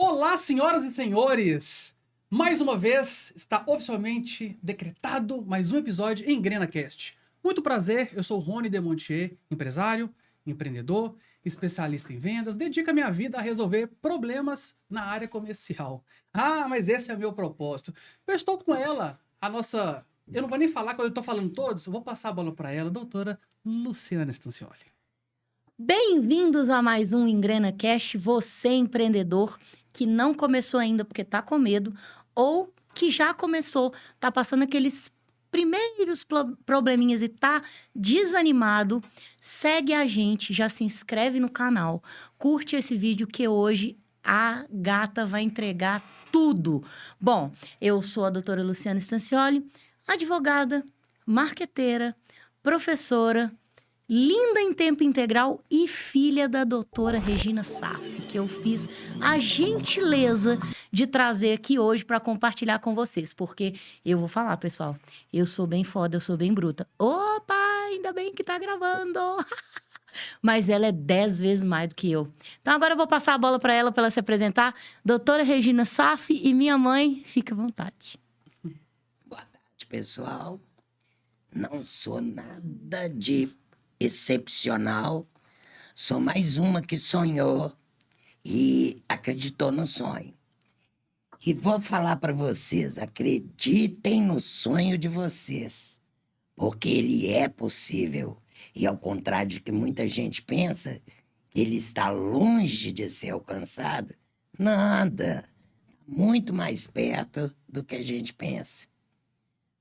Olá, senhoras e senhores! Mais uma vez está oficialmente decretado mais um episódio em GrenaCast. Muito prazer, eu sou o Rony Demontier, empresário, empreendedor, especialista em vendas, dedico a minha vida a resolver problemas na área comercial. Ah, mas esse é o meu propósito. Eu estou com ela, a nossa... Eu não vou nem falar quando eu estou falando todos, eu vou passar a bola para ela, doutora Luciana Stancioli. Bem-vindos a mais um EngrenaCast, você empreendedor que não começou ainda porque tá com medo ou que já começou, tá passando aqueles primeiros probleminhas e tá desanimado, segue a gente, já se inscreve no canal, curte esse vídeo que hoje a gata vai entregar tudo. Bom, eu sou a doutora Luciana Stancioli, advogada, marqueteira, professora, linda em tempo integral e filha da doutora Regina Saf, que eu fiz a gentileza de trazer aqui hoje para compartilhar com vocês, porque eu vou falar, pessoal, eu sou bem foda, eu sou bem bruta. Opa, ainda bem que tá gravando! Mas ela é 10 vezes mais do que eu. Então agora eu vou passar a bola para ela se apresentar. Doutora Regina Saf e minha mãe, fica à vontade. Boa tarde, pessoal. Não sou nada de excepcional. Sou mais uma que sonhou e acreditou no sonho. E vou falar para vocês, acreditem no sonho de vocês, porque ele é possível. E ao contrário de que muita gente pensa, que ele está longe de ser alcançado, nada, muito mais perto do que a gente pensa.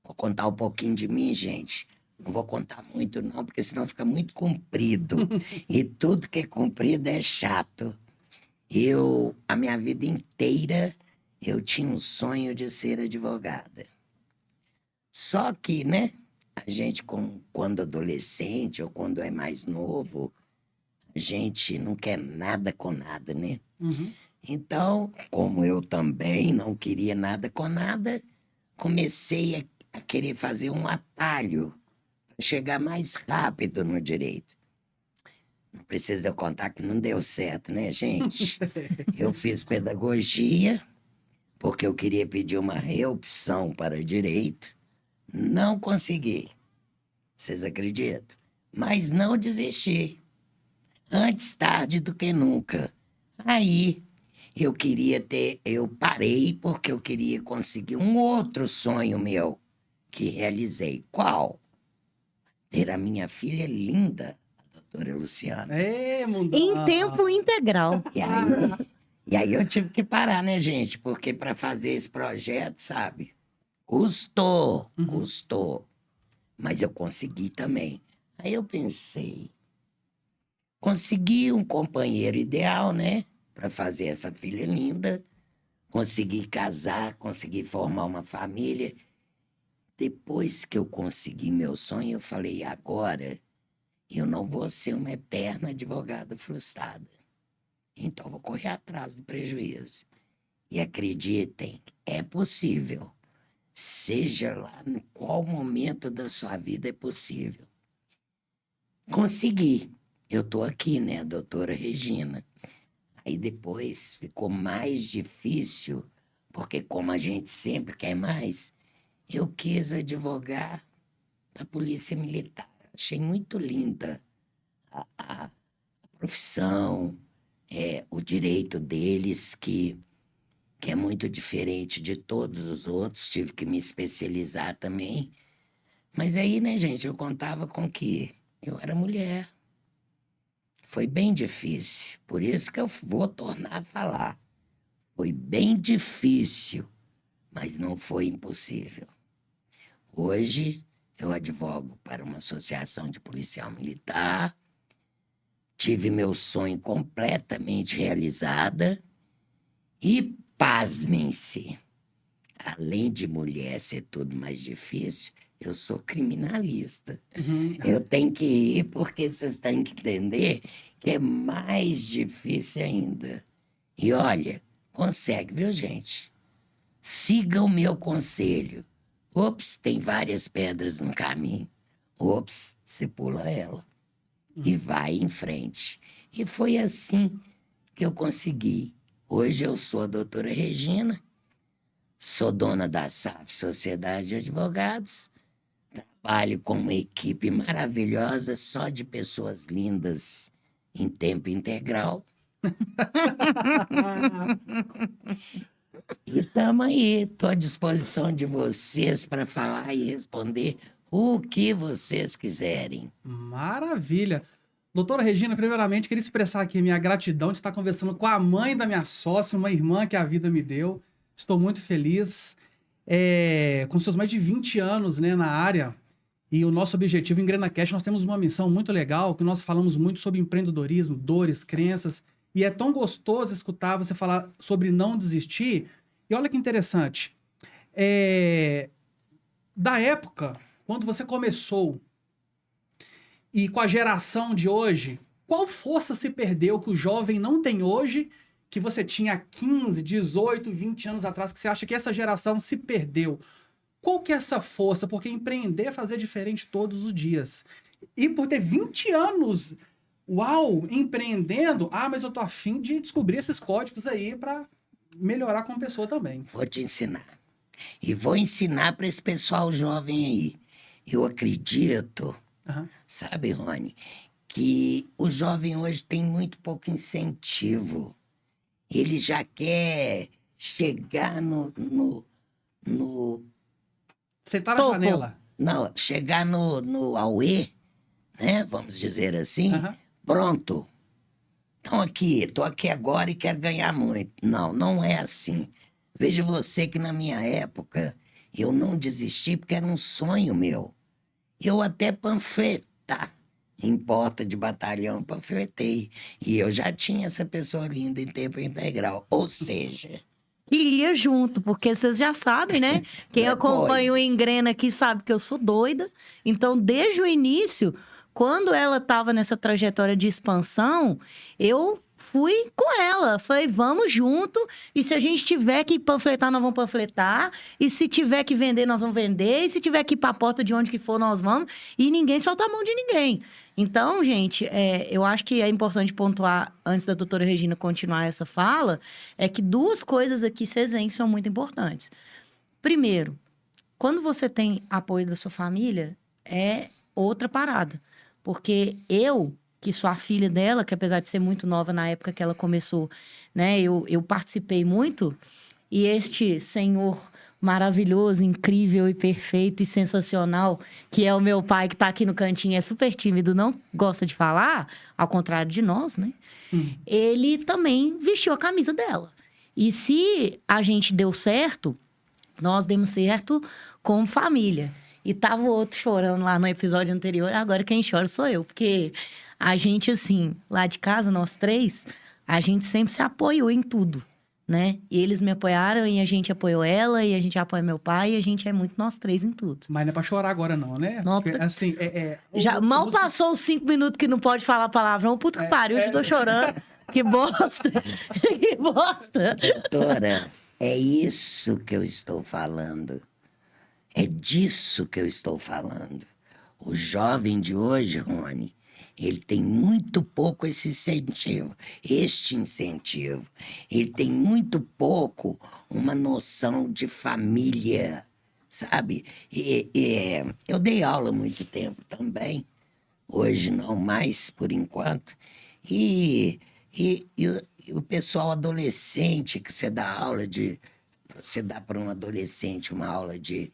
Vou contar um pouquinho de mim, gente. Não vou contar muito não, porque senão fica muito comprido. E tudo que é comprido é chato. A minha vida inteira, eu tinha um sonho de ser advogada. Só que, né, a gente, quando adolescente ou quando é mais novo, a gente não quer nada com nada, né? Uhum. Então, como eu também não queria nada com nada, comecei a querer fazer um atalho para chegar mais rápido no direito. Não precisa eu contar que não deu certo, né, gente? Eu fiz pedagogia porque eu queria pedir uma reopção para direito. Não consegui. Vocês acreditam? Mas não desisti. Antes tarde do que nunca. Aí eu parei porque eu queria conseguir um outro sonho meu que realizei. Qual? Ter a minha filha linda, a doutora Luciana. Em tempo integral. E aí eu tive que parar, né, gente? Porque para fazer esse projeto, sabe? Custou. Mas eu consegui também. Aí eu pensei, consegui um companheiro ideal, né? Para fazer essa filha linda. Consegui casar, consegui formar uma família. Depois que eu consegui meu sonho, eu falei, agora eu não vou ser uma eterna advogada frustrada. Então eu vou correr atrás do prejuízo. E acreditem, é possível. Seja lá em qual momento da sua vida é possível. Consegui. Eu tô aqui, né, doutora Regina. Aí depois ficou mais difícil, porque como a gente sempre quer mais, eu quis advogar da Polícia Militar. Achei muito linda a profissão, o direito deles, que é muito diferente de todos os outros. Tive que me especializar também. Mas aí, né, gente, eu contava com que eu era mulher. Foi bem difícil. Por isso que eu vou tornar a falar. Foi bem difícil, mas não foi impossível. Hoje, eu advogo para uma associação de policial militar, tive meu sonho completamente realizado e, pasmem-se, além de mulher ser tudo mais difícil, eu sou criminalista. Eu tenho que ir porque vocês têm que entender que é mais difícil ainda. E olha, consegue, viu, gente? Siga o meu conselho. Ops, tem várias pedras no caminho. Ops, você pula ela. E vai em frente. E foi assim que eu consegui. Hoje eu sou a doutora Regina, sou dona da SAF Sociedade de Advogados, trabalho com uma equipe maravilhosa, só de pessoas lindas em tempo integral. E estamos aí, estou à disposição de vocês para falar e responder o que vocês quiserem. Maravilha. Doutora Regina, primeiramente, queria expressar aqui a minha gratidão de estar conversando com a mãe da minha sócia, uma irmã que a vida me deu. Estou muito feliz. Com seus mais de 20 anos, né, na área, e o nosso objetivo em GrenaCast, nós temos uma missão muito legal, que nós falamos muito sobre empreendedorismo, dores, crenças, e é tão gostoso escutar você falar sobre não desistir. E olha que interessante, da época, quando você começou, e com a geração de hoje, qual força se perdeu que o jovem não tem hoje, que você tinha 15, 18, 20 anos atrás, que você acha que essa geração se perdeu? Qual que é essa força? Porque empreender é fazer diferente todos os dias. E por ter 20 anos, uau, empreendendo, mas eu tô afim de descobrir esses códigos aí para melhorar como pessoa também. Vou te ensinar. E vou ensinar para esse pessoal jovem aí. Eu acredito, sabe, Rony, que o jovem hoje tem muito pouco incentivo. Ele já quer chegar no Você tá na janela. Não, chegar no auê, né? Vamos dizer assim. Pronto. Então tô aqui agora e quero ganhar muito. Não, não é assim. Veja você que na minha época eu não desisti porque era um sonho meu. Eu até panfletar em porta de batalhão, panfletei. E eu já tinha essa pessoa linda em tempo integral. Ou seja... E ia junto, porque vocês já sabem, né? Quem acompanha o Engrena aqui sabe que eu sou doida. Então, desde o início, quando ela estava nessa trajetória de expansão, eu fui com ela. Falei, vamos junto. E se a gente tiver que panfletar, nós vamos panfletar. E se tiver que vender, nós vamos vender. E se tiver que ir para a porta de onde que for, nós vamos. E ninguém solta a mão de ninguém. Então, gente, eu acho que é importante pontuar, antes da doutora Regina continuar essa fala, é que duas coisas aqui vocês veem que são muito importantes. Primeiro, quando você tem apoio da sua família, é outra parada. Porque eu, que sou a filha dela, que apesar de ser muito nova na época que ela começou, né, eu participei muito, e este senhor maravilhoso, incrível e perfeito e sensacional, que é o meu pai, que tá aqui no cantinho, é super tímido, não gosta de falar, ao contrário de nós, né? Ele também vestiu a camisa dela. E se a gente deu certo, nós demos certo como família. E tava o outro chorando lá no episódio anterior, agora quem chora sou eu, porque a gente, assim, lá de casa, nós três, a gente sempre se apoiou em tudo, né? E eles me apoiaram e a gente apoiou ela, e a gente apoia meu pai, e a gente é muito nós três em tudo. Mas não é pra chorar agora não, né? Não, porque, assim, já mal passou os 5 minutos que não pode falar palavrão, puto que pariu, eu já tô chorando. Que bosta! Que bosta! Doutora, é isso que eu estou falando. É disso que eu estou falando. O jovem de hoje, Rony, ele tem muito pouco esse incentivo, Ele tem muito pouco uma noção de família, sabe? Eu dei aula há muito tempo também, hoje não mais, por enquanto. E o pessoal adolescente que você dá aula de... Você dá para um adolescente uma aula de...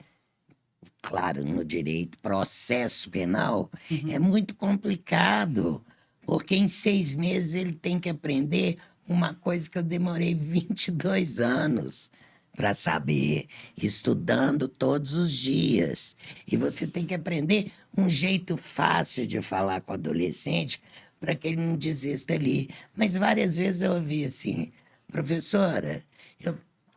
Claro, no direito, processo penal, é muito complicado, porque em 6 meses ele tem que aprender uma coisa que eu demorei 22 anos para saber, estudando todos os dias. E você tem que aprender um jeito fácil de falar com o adolescente para que ele não desista ali. Mas várias vezes eu ouvi assim, professora,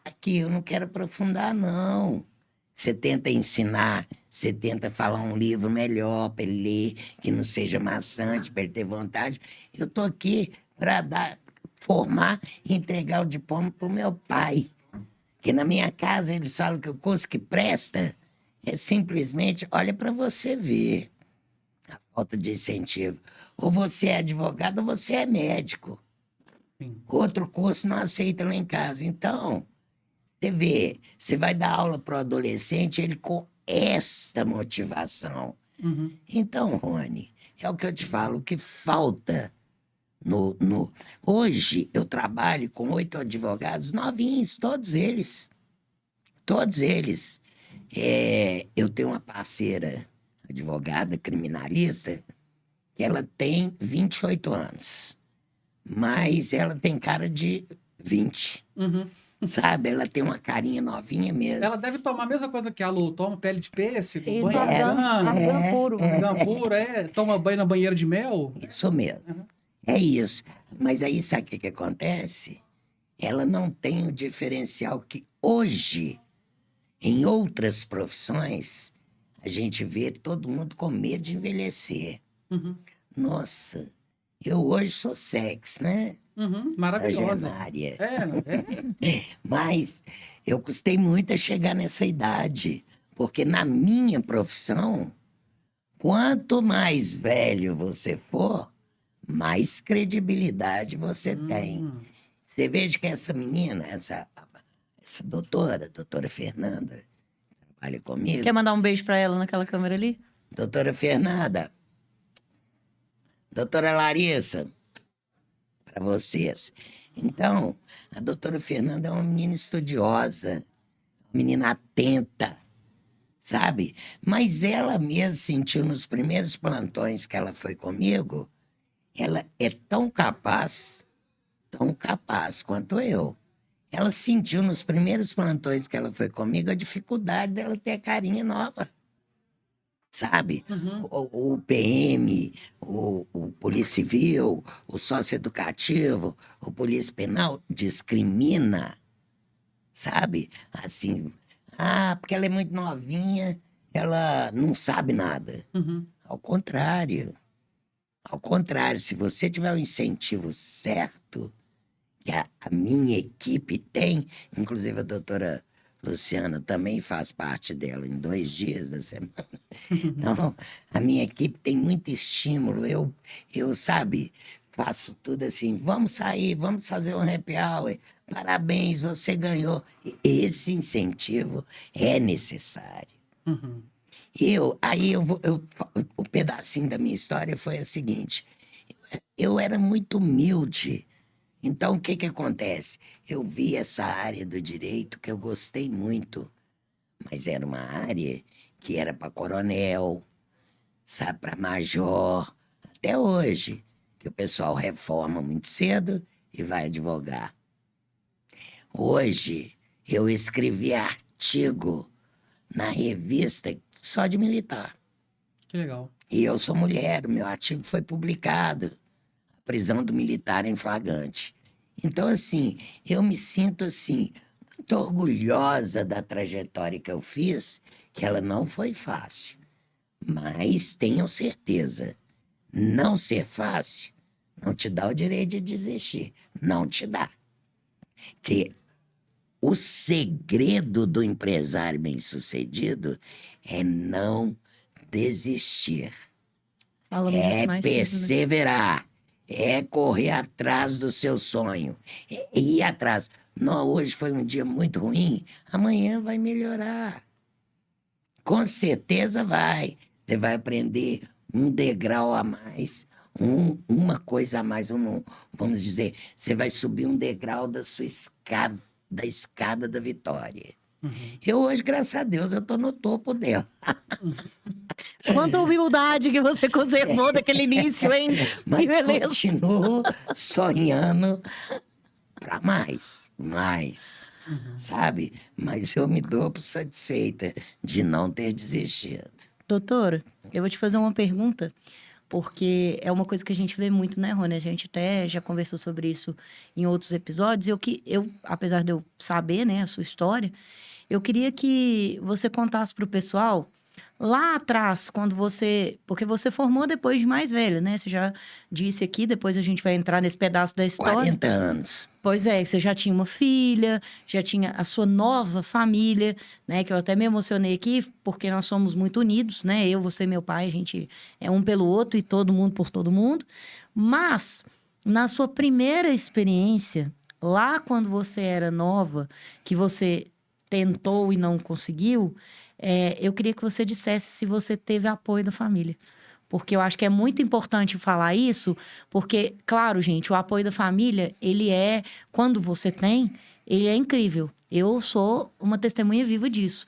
aqui eu não quero aprofundar, não. Você tenta ensinar, você tenta falar um livro melhor para ele ler, que não seja maçante, para ele ter vontade. Eu estou aqui para formar e entregar o diploma para o meu pai. Que na minha casa eles falam que o curso que presta é simplesmente, olha para você ver a falta de incentivo. Ou você é advogado ou você é médico. Sim. Outro curso não aceita lá em casa. Então, você vê, você vai dar aula para o adolescente, ele com esta motivação. Uhum. Então, Rony, é o que eu te falo, o que falta Hoje eu trabalho com 8 advogados novinhos, todos eles. Todos eles. Eu tenho uma parceira, advogada, criminalista, que ela tem 28 anos. Mas ela tem cara de 20. Uhum. Sabe? Ela tem uma carinha novinha mesmo. Ela deve tomar a mesma coisa que a Lu, toma pele de pêssego, Isso, banho argan puro. puro, toma banho na banheira de mel. Isso mesmo. É isso. Mas aí sabe o que acontece? Ela não tem o diferencial que hoje, em outras profissões, a gente vê todo mundo com medo de envelhecer. Uhum. Nossa, eu hoje sou sexy, né? Uhum. Maravilhosa. Sargenária. É. Mas eu custei muito a chegar nessa idade, porque na minha profissão, quanto mais velho você for, mais credibilidade você tem. Você veja que essa menina, essa doutora Fernanda, trabalha comigo. Quer mandar um beijo pra ela naquela câmera ali? Doutora Fernanda, doutora Larissa, para vocês. Então, a doutora Fernanda é uma menina estudiosa, uma menina atenta, sabe? Mas ela mesma sentiu nos primeiros plantões que ela foi comigo, ela é tão capaz quanto eu. Ela sentiu nos primeiros plantões que ela foi comigo a dificuldade dela ter a carinha nova. Sabe? Uhum. O PM, o Polícia Civil, o socioeducativo, o Polícia Penal discrimina, sabe? Assim, porque ela é muito novinha, ela não sabe nada. Uhum. Ao contrário, se você tiver o incentivo certo, que a minha equipe tem, inclusive a doutora Luciana também faz parte dela em 2 dias da semana. Então, a minha equipe tem muito estímulo. Eu sabe, faço tudo assim, vamos sair, vamos fazer um happy hour, parabéns, você ganhou. Esse incentivo é necessário. Uhum. O pedacinho da minha história foi a seguinte, eu era muito humilde. Então, o que acontece? Eu vi essa área do direito que eu gostei muito, mas era uma área que era para coronel, sabe, para major, até hoje, que o pessoal reforma muito cedo e vai advogar. Hoje, eu escrevi artigo na revista só de militar. Que legal. E eu sou mulher, o meu artigo foi publicado. Prisão do militar em flagrante. Então, assim, eu me sinto, assim, muito orgulhosa da trajetória que eu fiz, que ela não foi fácil. Mas tenham certeza, não ser fácil não te dá o direito de desistir. Não te dá. Porque o segredo do empresário bem-sucedido é não desistir. Fala É mais sobre, né? perseverar. É correr atrás do seu sonho. É ir atrás. Não, hoje foi um dia muito ruim, amanhã vai melhorar. Com certeza vai. Você vai aprender um degrau a mais, uma coisa a mais. Vamos dizer, você vai subir um degrau da sua escada, da escada da vitória. Uhum. Eu hoje, graças a Deus, eu tô no topo dela. Quanta humildade que você conservou daquele início, hein? Mas Que beleza. continuo sonhando para mais, sabe? Mas eu me dou por satisfeita de não ter desistido. Doutora, eu vou te fazer uma pergunta, porque é uma coisa que a gente vê muito, né, Rony? A gente até já conversou sobre isso em outros episódios. Apesar de eu saber, né, a sua história, eu queria que você contasse para o pessoal, lá atrás, quando você... Porque você formou depois de mais velha, né? Você já disse aqui, depois a gente vai entrar nesse pedaço da história. 40 anos. Pois é, você já tinha uma filha, já tinha a sua nova família, né? Que eu até me emocionei aqui, porque nós somos muito unidos, né? Eu, você e meu pai, a gente é um pelo outro e todo mundo por todo mundo. Mas, na sua primeira experiência, lá quando você era nova, que você tentou e não conseguiu, eu queria que você dissesse se você teve apoio da família. Porque eu acho que é muito importante falar isso, porque, claro, gente, o apoio da família, quando você tem, ele é incrível. Eu sou uma testemunha viva disso.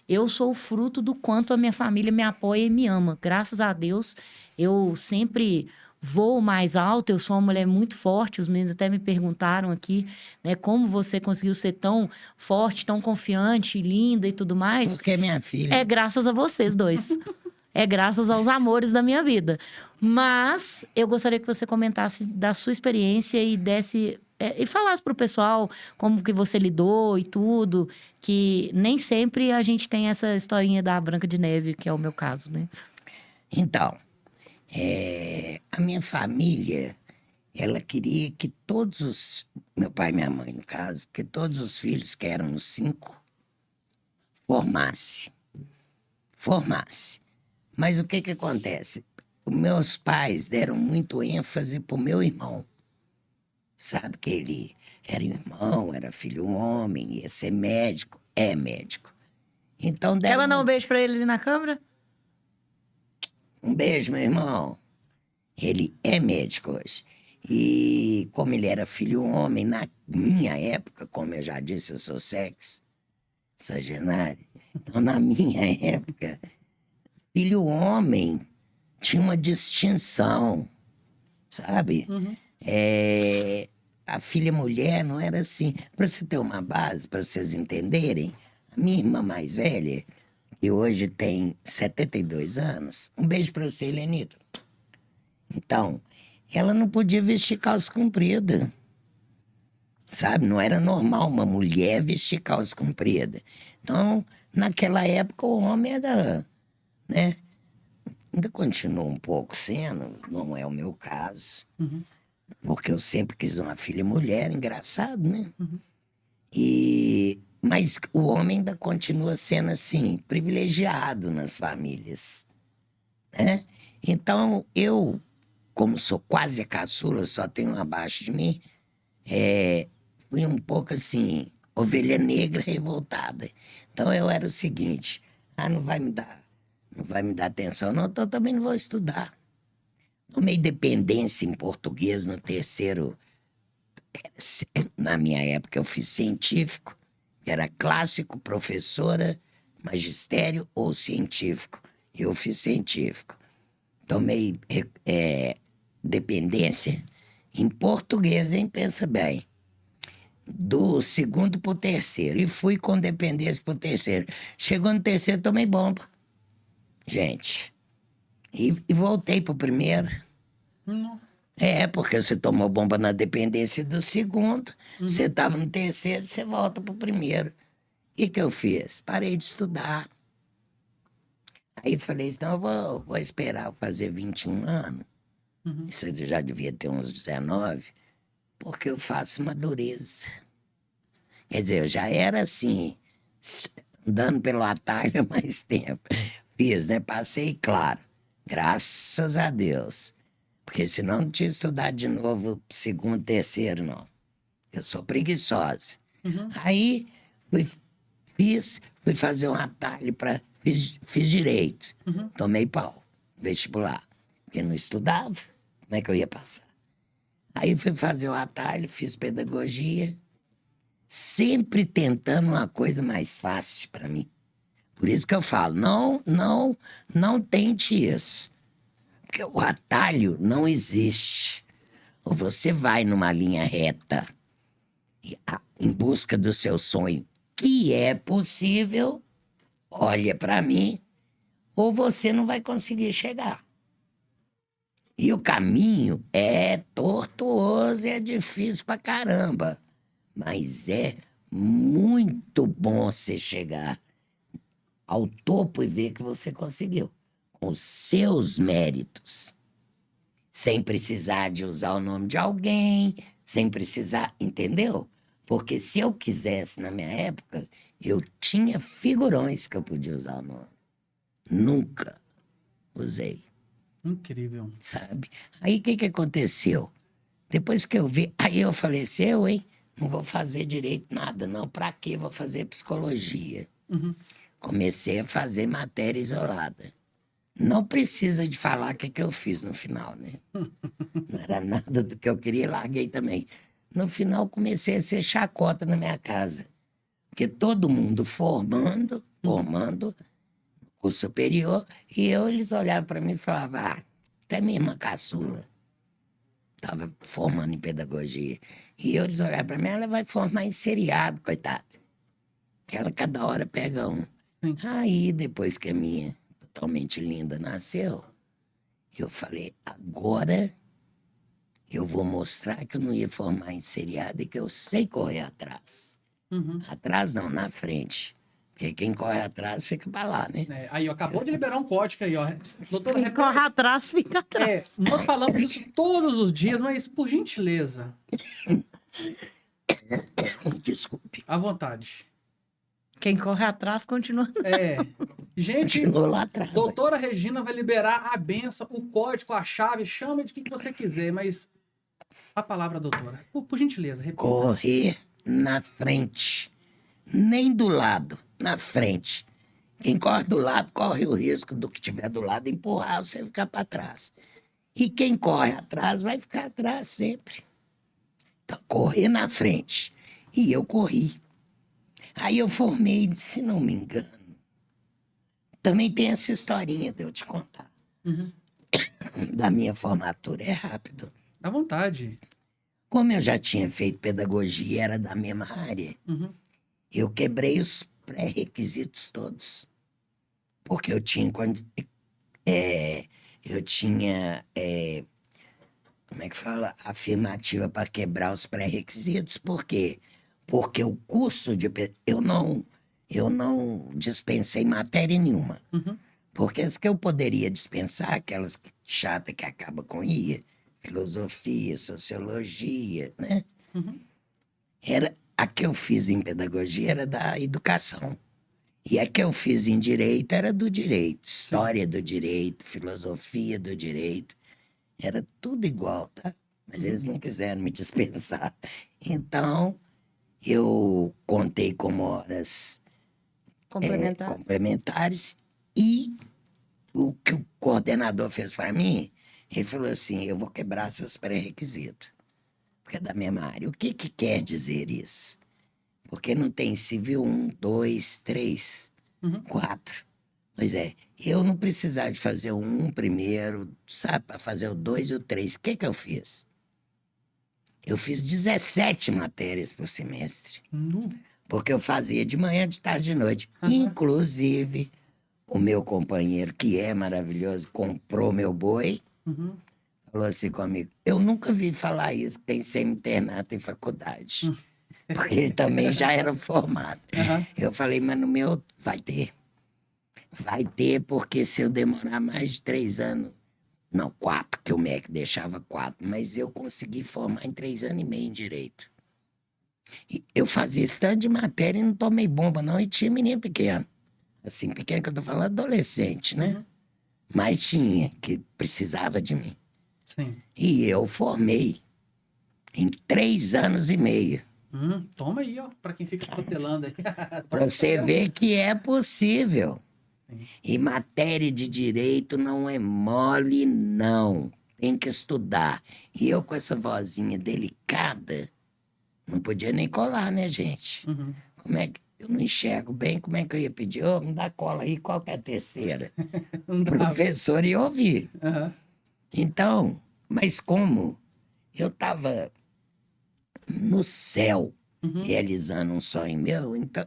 Eu sou o fruto do quanto a minha família me apoia e me ama. Graças a Deus, eu sempre voo mais alto, eu sou uma mulher muito forte. Os meninos até me perguntaram aqui, né, como você conseguiu ser tão forte, tão confiante, linda e tudo mais. Porque minha filha... É graças a vocês dois. É graças aos amores da minha vida. Mas eu gostaria que você comentasse da sua experiência e e falasse pro pessoal como que você lidou e tudo, que nem sempre a gente tem essa historinha da Branca de Neve, que é o meu caso, né? Então, a minha família, ela queria que meu pai e minha mãe, no caso, que todos os filhos, que eram 5, formasse. Mas o que acontece? Os meus pais deram muito ênfase pro meu irmão. Sabe que ele era irmão, era filho homem, ia ser médico, é médico. Então Quer mandar um beijo pra ele ali na câmera? Um beijo, meu irmão. Ele é médico hoje. E como ele era filho homem, na minha época, como eu já disse, eu sou sexagenário. Então, na minha época, filho homem tinha uma distinção, sabe? Uhum. A filha mulher não era assim. Para você ter uma base, para vocês entenderem, a minha irmã mais velha, que hoje tem 72 anos, um beijo para você, Helenito. Então, ela não podia vestir calça comprida. Sabe? Não era normal uma mulher vestir calça comprida. Então, naquela época, o homem era, né? Ainda continua um pouco sendo, não é o meu caso. Uhum. Porque eu sempre quis uma filha mulher, engraçado, né? Uhum. Mas o homem ainda continua sendo, assim, privilegiado nas famílias, né? Então, eu, como sou quase a caçula, só tenho um abaixo de mim, fui um pouco, assim, ovelha negra revoltada. Então, eu era o seguinte, não vai me dar atenção, não, então também não vou estudar. Tomei dependência em português no terceiro. Na minha época eu fiz científico, que era clássico, professora, magistério ou científico. Eu fiz científico. Tomei dependência em português, hein? Pensa bem. Do segundo pro terceiro. E fui com dependência pro terceiro. Chegou no terceiro, tomei bomba. Gente... E voltei pro primeiro. Não. Porque você tomou bomba na dependência do segundo, você estava no terceiro, você volta pro primeiro. O que eu fiz? Parei de estudar. Aí falei, então eu vou esperar eu fazer 21 anos. Você já devia ter uns 19, porque eu faço uma dureza. Quer dizer, eu já era assim, andando pelo atalho há mais tempo. Fiz, né? Passei, claro. Graças a Deus. Porque senão não tinha estudado de novo segundo, terceiro, não. Eu sou preguiçosa. Aí fui fazer um atalho fiz direito. Tomei pau, vestibular. Porque não estudava, como é que eu ia passar? Aí fui fazer o atalho, fiz pedagogia, sempre tentando uma coisa mais fácil para mim. Por isso que eu falo, não tente isso. Porque o atalho não existe. Ou você vai numa linha reta em busca do seu sonho, que é possível, olha para mim, ou você não vai conseguir chegar. E o caminho é tortuoso e é difícil pra caramba, mas é muito bom você chegar ao topo e ver que você conseguiu, com os seus méritos, sem precisar de usar o nome de alguém, sem precisar, entendeu? Porque se eu quisesse, na minha época, eu tinha figurões que eu podia usar o nome. Nunca usei, Incrível. sabe? Aí o que aconteceu? Depois que eu vi, aí eu falei assim, hein? Não vou fazer direito nada, não. Pra quê? Vou fazer psicologia. Uhum. Comecei a fazer matéria isolada. Não precisa de falar o que eu fiz no final, né? Não era nada do que eu queria, larguei também. No final, comecei a ser chacota na minha casa. Porque todo mundo formando, curso superior, e eles olhavam para mim e falavam, até minha irmã caçula estava formando em pedagogia. E eles olhavam para mim, ela vai formar em seriado, coitada. Que ela cada hora pega um. Sim. Aí, depois que a minha totalmente linda nasceu, eu falei, agora eu vou mostrar que eu não ia formar em seriado e que eu sei correr atrás. Uhum. Atrás não, na frente. Porque quem corre atrás fica pra lá, né? É, aí, ó, acabou de liberar um código aí, ó. Doutora, Quem repete. corre atrás, fica É, atrás. nós falamos isso todos os dias, mas por gentileza, Desculpe. à vontade. Quem corre atrás, continua. É. Gente, Continuou lá atrás. doutora Regina vai liberar a benção, o código, a chave, chama de que você quiser, mas a palavra, doutora, por gentileza, repita. Correr na frente. Nem do lado, na frente. Quem corre do lado corre o risco do que tiver do lado empurrar você ficar para trás. E quem corre atrás vai ficar atrás sempre. Então, correr na frente. E eu corri. Aí eu formei, se não me engano. Também tem essa historinha de eu te contar. Uhum. Da minha formatura, é rápido. À vontade. Como eu já tinha feito pedagogia, era da mesma área, Uhum. eu quebrei os pré-requisitos todos. Porque eu tinha como é que fala? Afirmativa para quebrar os pré-requisitos. Por quê? Porque o curso de... Eu não dispensei matéria nenhuma. Uhum. Porque as que eu poderia dispensar, aquelas chatas que acabam com IA, filosofia, sociologia, né? Uhum. A que eu fiz em pedagogia era da educação. E a que eu fiz em direito era do direito. História do direito, filosofia do direito. Era tudo igual, tá? Mas eles não quiseram me dispensar. Então, eu contei como horas Complementar. complementares e o que o coordenador fez para mim, ele falou assim, eu vou quebrar seus pré-requisitos, porque é da mesma área. O que quer dizer isso? Porque não tem civil 1, 2, 3, Uhum. 4. Pois é, eu não precisava de fazer o 1 primeiro, sabe, para fazer o 2 e o 3. O que eu fiz? Eu fiz 17 matérias por semestre. Nu. Porque eu fazia de manhã, de tarde, de noite. Uhum. Inclusive, o meu companheiro, que é maravilhoso, comprou meu boi, Uhum. falou assim comigo, eu nunca vi falar isso, que tem semi-internato em faculdade. Porque ele também já era formado. Uhum. Eu falei, mas no meu vai ter. Vai ter, porque se eu demorar mais de 3 anos... Não, 4, que o MEC deixava 4. Mas eu consegui formar em 3 anos e meio em direito. E eu fazia esse tanto de matéria e não tomei bomba, não. E tinha menino pequeno. Assim, pequeno que eu tô falando, adolescente, né? Uhum. Mas tinha, que precisava de mim. Sim. E eu formei em 3 anos e meio. Toma aí, ó, pra quem fica protelando aí. Pra você ver que é possível. Sim. E matéria de direito não é mole, não. Tem que estudar. E eu com essa vozinha delicada, não podia nem colar, né, gente? Uhum. Como é que... Eu não enxergo bem, como é que eu ia pedir? Ô, me dá cola aí, qual que é a terceira? Não O dá. professor ia ouvir. Uhum. Então, mas como eu estava no céu, realizando um sonho meu, então,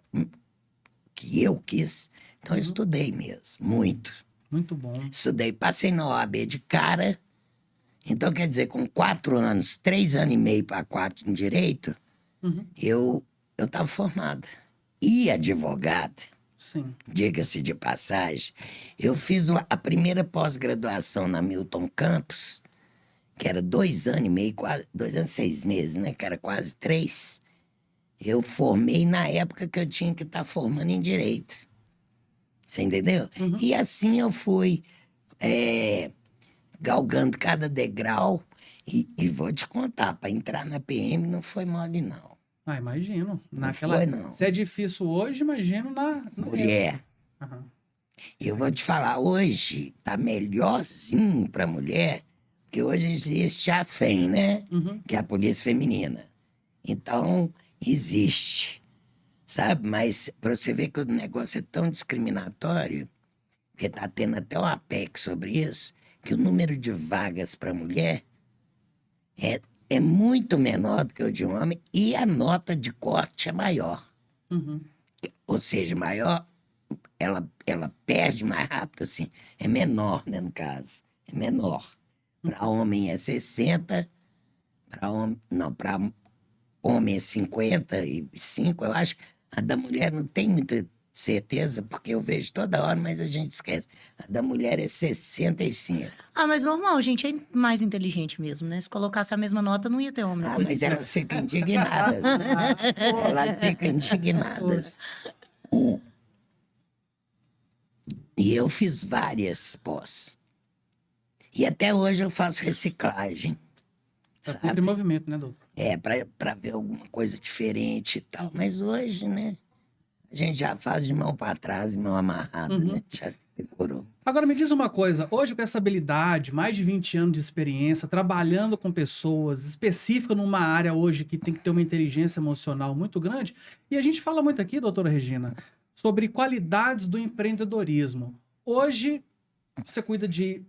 que eu quis. Então, eu estudei mesmo, muito. Muito bom. Estudei, passei na OAB de cara. Então, quer dizer, com 4 anos, 3 anos e meio para 4 em direito, Uhum. eu estava formada. E advogada, Sim. diga-se de passagem, eu fiz a primeira pós-graduação na Milton Campos, que era 2 anos e meio, quase 2 anos e 6 meses, né? Que era quase 3. Eu formei na época que eu tinha que estar formando em direito. Você entendeu? Uhum. E assim eu fui galgando cada degrau. E vou te contar, para entrar na PM não foi mole, não. Ah, imagino. Não foi, não. Se é difícil hoje, imagino na Mulher. época. Aham. Eu vou te falar, hoje tá melhorzinho pra mulher, porque hoje existe a FEM, né? Uhum. Que é a Polícia Feminina. Então, existe, sabe? Mas pra você ver que o negócio é tão discriminatório, porque tá tendo até um APEC sobre isso, que o número de vagas pra mulher é muito menor do que o de um homem e a nota de corte é maior. Uhum. Ou seja, maior, ela perde mais rápido, assim. É menor, né, no caso. É menor. Para homem é 60, para homem, não, para homem é 55, eu acho. A da mulher não tem muita certeza, porque eu vejo toda hora, mas a gente esquece. A da mulher é 65. Ah, mas normal, gente é mais inteligente mesmo, né? Se colocasse a mesma nota, não ia ter homem na Ah, polícia. mas elas ficam indignadas. Né? Elas ficam indignadas. E eu fiz várias pós. E até hoje eu faço reciclagem. Tá sempre em movimento, né, doutor? Pra ver alguma coisa diferente e tal. Mas hoje, né? A gente já faz de mão pra trás, mão amarrada, né? Já decorou. Agora me diz uma coisa, hoje com essa habilidade, mais de 20 anos de experiência, trabalhando com pessoas, específica numa área hoje que tem que ter uma inteligência emocional muito grande, e a gente fala muito aqui, doutora Regina, sobre qualidades do empreendedorismo. Hoje, você cuida de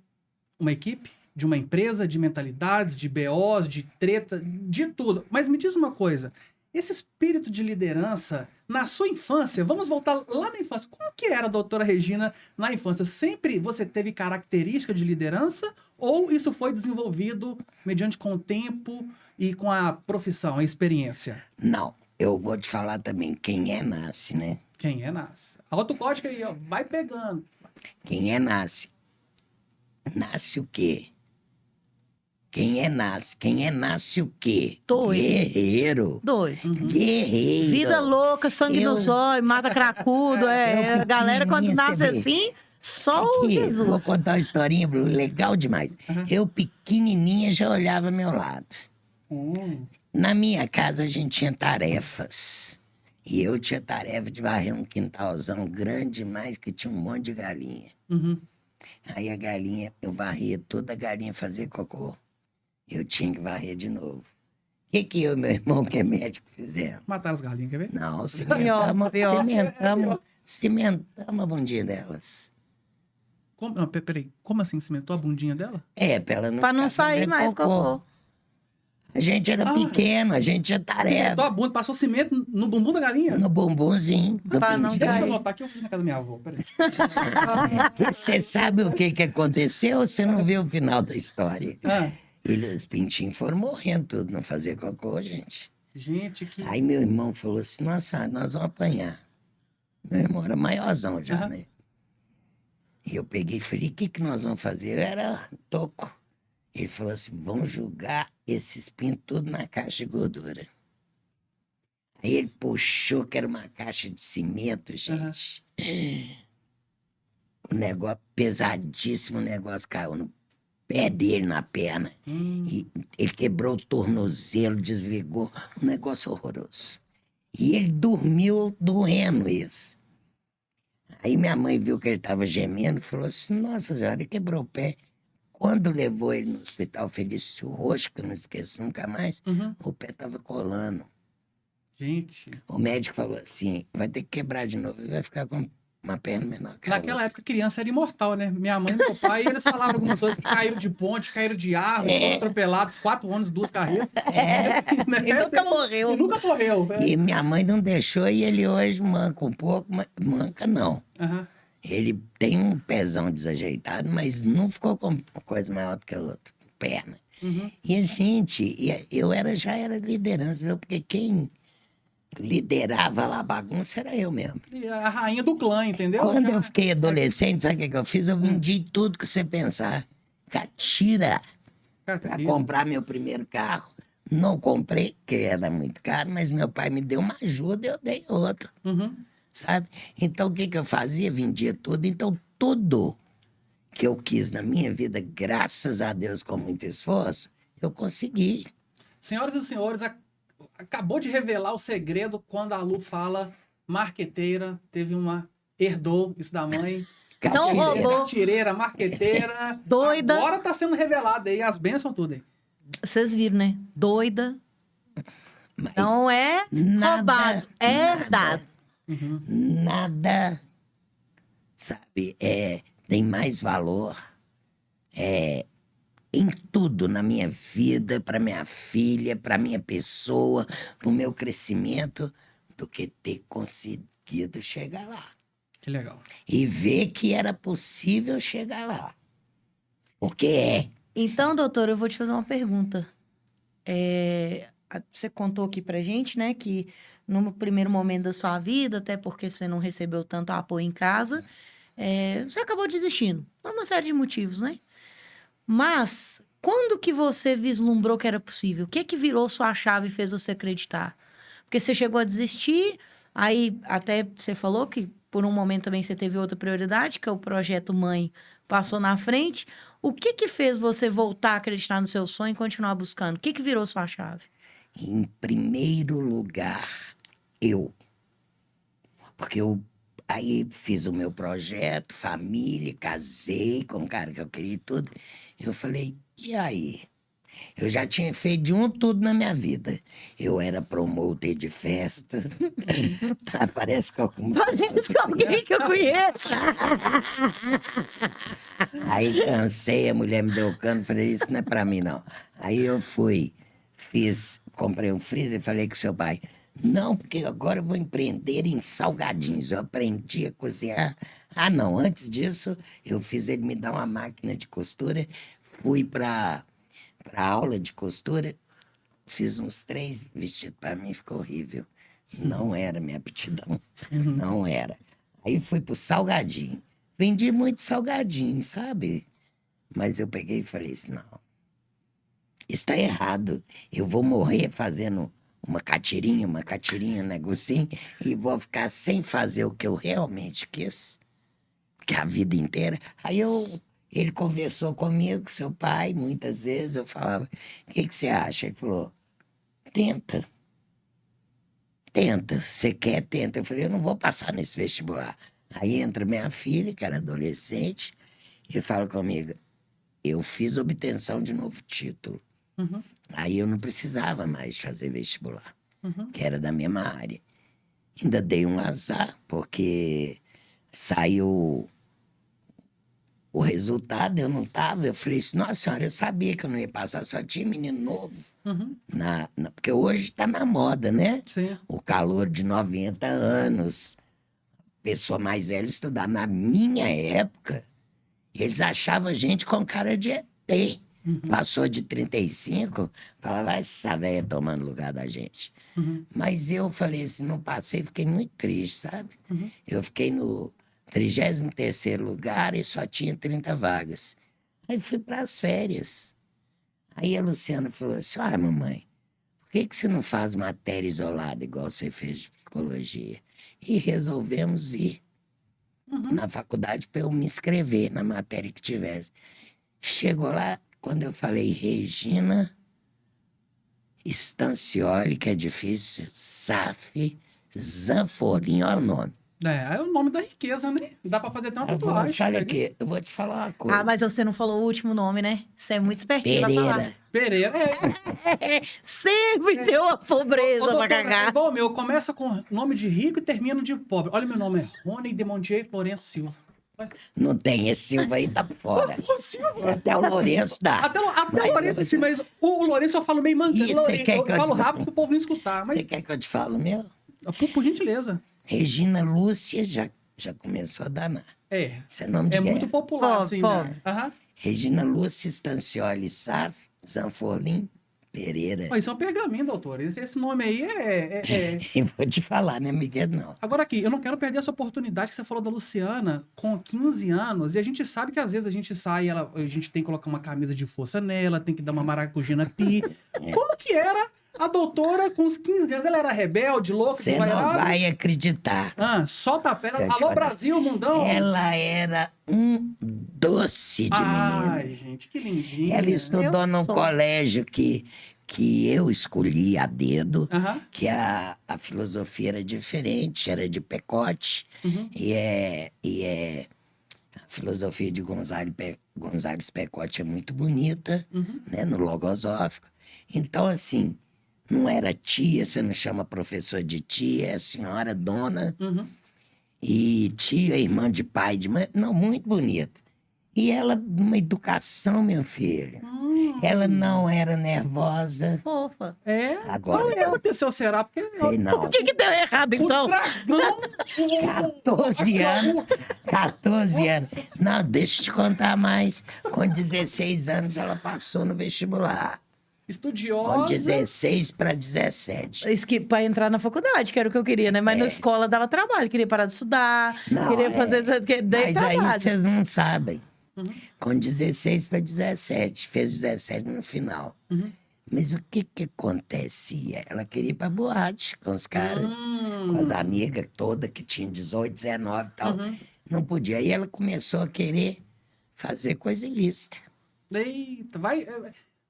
uma equipe, de uma empresa, de mentalidades, de BOs, de treta, de tudo. Mas me diz uma coisa, esse espírito de liderança, na sua infância, vamos voltar lá na infância, como que era a doutora Regina na infância? Sempre você teve característica de liderança ou isso foi desenvolvido mediante com o tempo e com a profissão, a experiência? Não, eu vou te falar também, quem é nasce, né? Quem é nasce. Autocódigo aí, ó, vai pegando. Quem é nasce. Nasce o quê? Quem é nasce o quê? Doido. Guerreiro. Doido. Guerreiro. Vida louca, sangue Eu- no zóio, mata cracudo. A galera quando pequenininha, nasce você vê. assim, só o Aqui, vou Jesus. contar uma historinha legal demais. Eu, pequenininha, já olhava ao meu lado. Na minha casa, a gente tinha tarefas. E eu tinha tarefa de varrer um quintalzão grande demais que tinha um monte de galinha. Uhum. Aí a galinha, eu varria toda a galinha fazia cocô. Eu tinha que varrer de novo. O que eu e meu irmão, que é médico, fizemos? Mataram as galinhas, quer ver? Não, Pior. cimentamos a bundinha delas. Como, não, peraí, como assim cimentou a bundinha dela? Pra ela não Pra não ficar sair fazendo mais cocô. A gente era pequeno, a gente tinha Cimentou tarefa. a bunda, passou cimento no bumbum da galinha? No bumbumzinho, no Pra não Deixa eu pintinho. cair. anotar aqui, eu fiz na casa da minha avó, peraí. Você sabe o que aconteceu ou você não viu o final da história? Ah, Os pintinhos foram morrendo tudo, não fazia cocô, gente. gente, que... Aí meu irmão falou assim, nossa, nós vamos apanhar. Meu irmão era maiorzão já, né? E eu peguei e falei, o que nós vamos fazer? Eu era toco. Ele falou assim, vamos jogar esses pintos tudo na caixa de gordura. Aí ele puxou, que era uma caixa de cimento, gente. O negócio pesadíssimo, o negócio caiu no pé dele, na perna. E ele quebrou o tornozelo, desligou. Um negócio horroroso. E ele dormiu doendo isso. Aí minha mãe viu que ele estava gemendo e falou assim, nossa senhora, ele quebrou o pé. Quando levou ele no hospital Felício Roxo, que eu não esqueço nunca mais, o pé estava colando. Gente, O médico falou assim, vai ter que quebrar de novo, ele vai ficar com uma perna menor que a outra. Naquela época, criança era imortal, né? Minha mãe e meu pai, eles falavam algumas coisas que caíram de ponte, caíram de árvore, foram atropelados, 4 anos, 2 carreiras. Né? E nunca morreu. E nunca morreu. Né? E minha mãe não deixou e ele hoje manca um pouco, mas manca não. Aham. Ele tem um pezão desajeitado, mas não ficou com coisa maior do que a outra, perna. Uhum. E a gente, já era liderança, viu? Porque quem liderava lá a bagunça era eu mesmo. E a rainha do clã, entendeu? Quando Já- eu fiquei adolescente, sabe o que eu fiz? Eu vendi tudo que você pensar. Catira, para Catarina. comprar meu primeiro carro. Não comprei, porque era muito caro, mas meu pai me deu uma ajuda e eu dei outra, Uhum. sabe? Então, o que eu fazia? Vendia tudo. Então, tudo que eu quis na minha vida, graças a Deus, com muito esforço, eu consegui. Senhoras e senhores, acabou de revelar o segredo quando a Lu fala marqueteira, teve uma... Herdou isso da mãe. Não roubou. Catireira, marqueteira. Doida. Agora tá sendo revelado aí, as bênçãos tudo aí. Vocês viram, né? Doida. Mas Não é nada, roubado, é nada. dado. Uhum. nada, sabe, tem mais valor em tudo na minha vida, para minha filha, para minha pessoa, para o meu crescimento, do que ter conseguido chegar lá. Que legal. E ver que era possível chegar lá. Porque Então, doutor, eu vou te fazer uma pergunta. Você contou aqui pra gente, né, que no primeiro momento da sua vida, até porque você não recebeu tanto apoio em casa, você acabou desistindo. Por uma série de motivos, né? Mas, quando que você vislumbrou que era possível? O que que virou sua chave e fez você acreditar? Porque você chegou a desistir, aí até você falou que por um momento também você teve outra prioridade, que é o projeto Mãe passou na frente. O que que fez você voltar a acreditar no seu sonho e continuar buscando? O que que virou sua chave? em primeiro lugar, eu. Porque eu aí fiz o meu projeto, família, casei com o cara que eu queria e tudo. Eu falei, e aí? Eu já tinha feito de um tudo na minha vida. Eu era promotor de festa. Parece que eu... Diz com alguém que eu conheço. Aí cansei, a mulher me deu cano, falei, isso não é pra mim, não. Aí eu fui, comprei um freezer e falei com seu pai, não, porque agora eu vou empreender em salgadinhos. Eu aprendi a cozinhar. Ah, não, antes disso, eu fiz ele me dar uma máquina de costura, fui pra aula de costura, fiz uns 3 vestidos pra mim, ficou horrível. Não era minha aptidão, não era. Aí fui pro salgadinho. Vendi muito salgadinho, sabe? Mas eu peguei e falei assim, não, isso tá errado. Eu vou morrer fazendo uma catirinha, um negocinho, e vou ficar sem fazer o que eu realmente quis, que a vida inteira. Ele conversou comigo, seu pai, muitas vezes, eu falava, o que você acha? Ele falou, tenta. Tenta, você quer, tenta. Eu falei, eu não vou passar nesse vestibular. Aí entra minha filha, que era adolescente, e fala comigo, eu fiz obtenção de novo título. Uhum. Aí eu não precisava mais fazer vestibular, Uhum. que era da mesma área. Ainda dei um azar, porque saiu o resultado, eu não tava. Eu falei assim, nossa senhora, eu sabia que eu não ia passar, só tinha menino novo. Uhum. Porque hoje tá na moda, né? Sim. O calor de 90 anos, pessoa mais velha estudar. Na minha época, eles achavam a gente com cara de ET. Passou de 35, falava, vai essa véia tomando lugar da gente. Uhum. Mas eu falei assim, não passei, fiquei muito triste, sabe? Uhum. Eu fiquei no 33º lugar e só tinha 30 vagas. Aí fui para as férias. Aí a Luciana falou assim, mamãe, por que você não faz matéria isolada igual você fez de psicologia? E resolvemos ir na faculdade para eu me inscrever na matéria que tivesse. Chegou lá, quando eu falei Regina Stancioli, que é difícil, Saf Zanforlin, olha o nome. É o nome da riqueza, né? Dá pra fazer até uma tatuagem. Olha né? aqui, eu vou te falar uma coisa. Ah, mas você não falou o último nome, né? Você é muito espertinho pra falar. Pereira. Pereira. Sempre tem uma Ô, pobreza pra doutora, é cagar. igual o meu, começa com nome de rico e termina de pobre. Olha, meu nome é Rony de Montier Lourenço Silva. Não tem, esse Silva aí tá fora. Pô, Silva. Até o Lourenço dá. Até o Mas Lourenço, você- sim, mas o Lourenço eu falo meio mancando. Isso, você quer Eu que eu falo te- rápido pro povo não escutar. Você Mas, quer que eu te fale mesmo? por gentileza. Regina Lúcia já começou a danar. É. Esse é nome de É guerra. muito popular, Pobre, assim, pobre. né? Aham. Regina Lúcia Stancioli Saf, Zanfolim Pereira. Ó, isso é um pergaminho, doutor. Esse nome aí é. Eu vou te falar, né, Miguel? Não. Agora aqui, eu não quero perder essa oportunidade que você falou da Luciana com 15 anos, e a gente sabe que às vezes a gente sai, a gente tem que colocar uma camisa de força nela, tem que dar uma maracujina pi. Como que era a doutora com os 15 anos? Ela era rebelde, louca, Você não desvairada? vai acreditar. Ah, solta a perna. Se eu te Alô, contar. Brasil, mundão. Ela era um doce de menina. Ai, gente, que lindinha. Ela estudou Eu num sou. colégio que eu escolhi a dedo, Aham. que a filosofia era diferente, era de Pecote, Uhum. e é a filosofia de Gonzales Pecote é muito bonita, Uhum. né, no Logosófico. Então, assim, não era tia, você não chama professor de tia, é senhora, dona, Uhum. e tia, irmã de pai, de mãe, não, muito bonita. E ela, uma educação, meu filho. Ela não era nervosa. Fofa. É? Agora, O que aconteceu, será? Porque sei não. Por que deu errado, o então? dragão... 14 anos. 14 anos. Não, deixa eu te contar mais. Com 16 anos, ela passou no vestibular. Com Estudiosa. 16 para 17. Isso que pra entrar na faculdade, que era o que eu queria, né? Mas na escola dava trabalho, queria parar de estudar, Não, queria é. fazer. Dei Mas aí trabalho. vocês não sabem. Uhum. Com 16 para 17. Fez 17 no final. Uhum. Mas o que acontecia? Ela queria ir pra boate com os caras. Com as amigas todas que tinham 18, 19 e tal. Uhum. Não podia. Aí ela começou a querer fazer coisa ilícita. Eita, vai...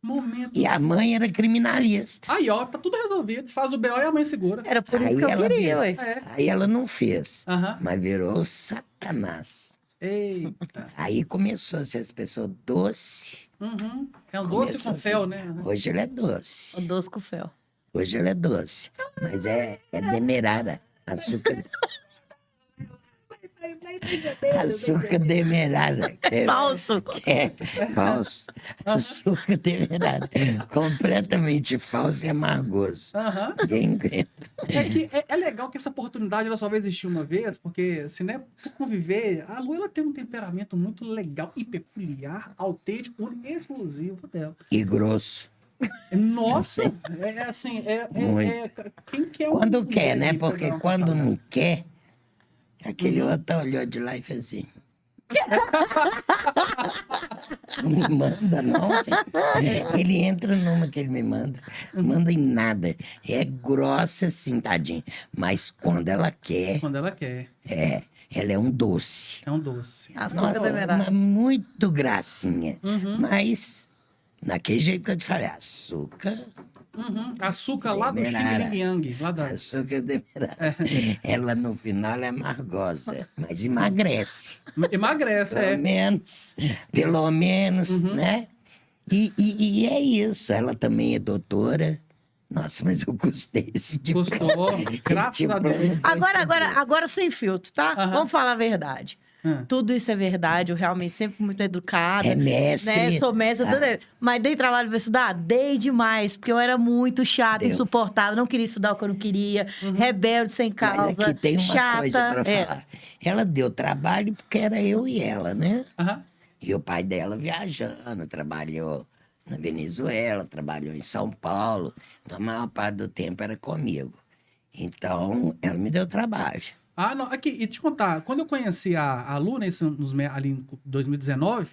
Momento. E a mãe era criminalista. Aí, ó, tá tudo resolvido. Faz o BO e a mãe segura. Era por isso Aí que eu ela queria, veio. ué. É. Aí ela não fez, Aham. mas virou Satanás. Eita. Aí começou a ser essa pessoa doce. Uhum. É um doce Começou com assim. fel, né? Hoje ela é O doce. doce com fel. Hoje ela é doce. Mas é demerara. Açúcar. Açúcar demerara. Falso. É, falso. Açúcar demerara. Completamente falso e amargoso. Aham. Ninguém aguenta. É que é legal que essa oportunidade ela só vai existir uma vez, porque se não é por conviver, a Lu ela tem um temperamento muito legal e peculiar, autêntico, único e exclusivo dela. E grosso. Nossa, é assim, quem quer um Quando quer, né? aí pra Porque dar uma quando patada? não quer, aquele outro olhou de lá e fez assim. Não me manda, não, gente. Ele entra numa que ele me manda. Não manda em nada. É grossa assim, tadinho. Mas quando ela quer, Quando ela quer, ela é um doce. é um doce. Açúcar Nossa, demerara. muito gracinha. Uhum. Mas, naquele jeito que eu te falei, açúcar, Uhum. Açúcar lá do Demerara. Chile Yang, lá da... açúcar demerara. Ela no final é amargosa, mas emagrece. Emagrece, Pelo menos, né? E é isso. Ela também é doutora. Nossa, mas eu gostei desse tipo. Gostou, graças Tipo, a Deus. Agora sem filtro, tá? Aham. Vamos falar a verdade. Ah. Tudo isso é verdade, eu realmente sempre fui muito educada. É mestre. Né? Sou mestre, tudo. Mas dei trabalho pra estudar? Dei demais, porque eu era muito chata, Deu. insuportável, não queria estudar o que eu não queria, rebelde sem Mas causa, aqui tem uma chata. coisa pra É. falar. Ela deu trabalho porque era eu e ela, né? Aham. E o pai dela viajando, trabalhou na Venezuela, trabalhou em São Paulo. Então, a maior parte do tempo era comigo. Então, ela me deu trabalho. Ah, não, aqui, e te contar, quando eu conheci a Lu, ali em 2019,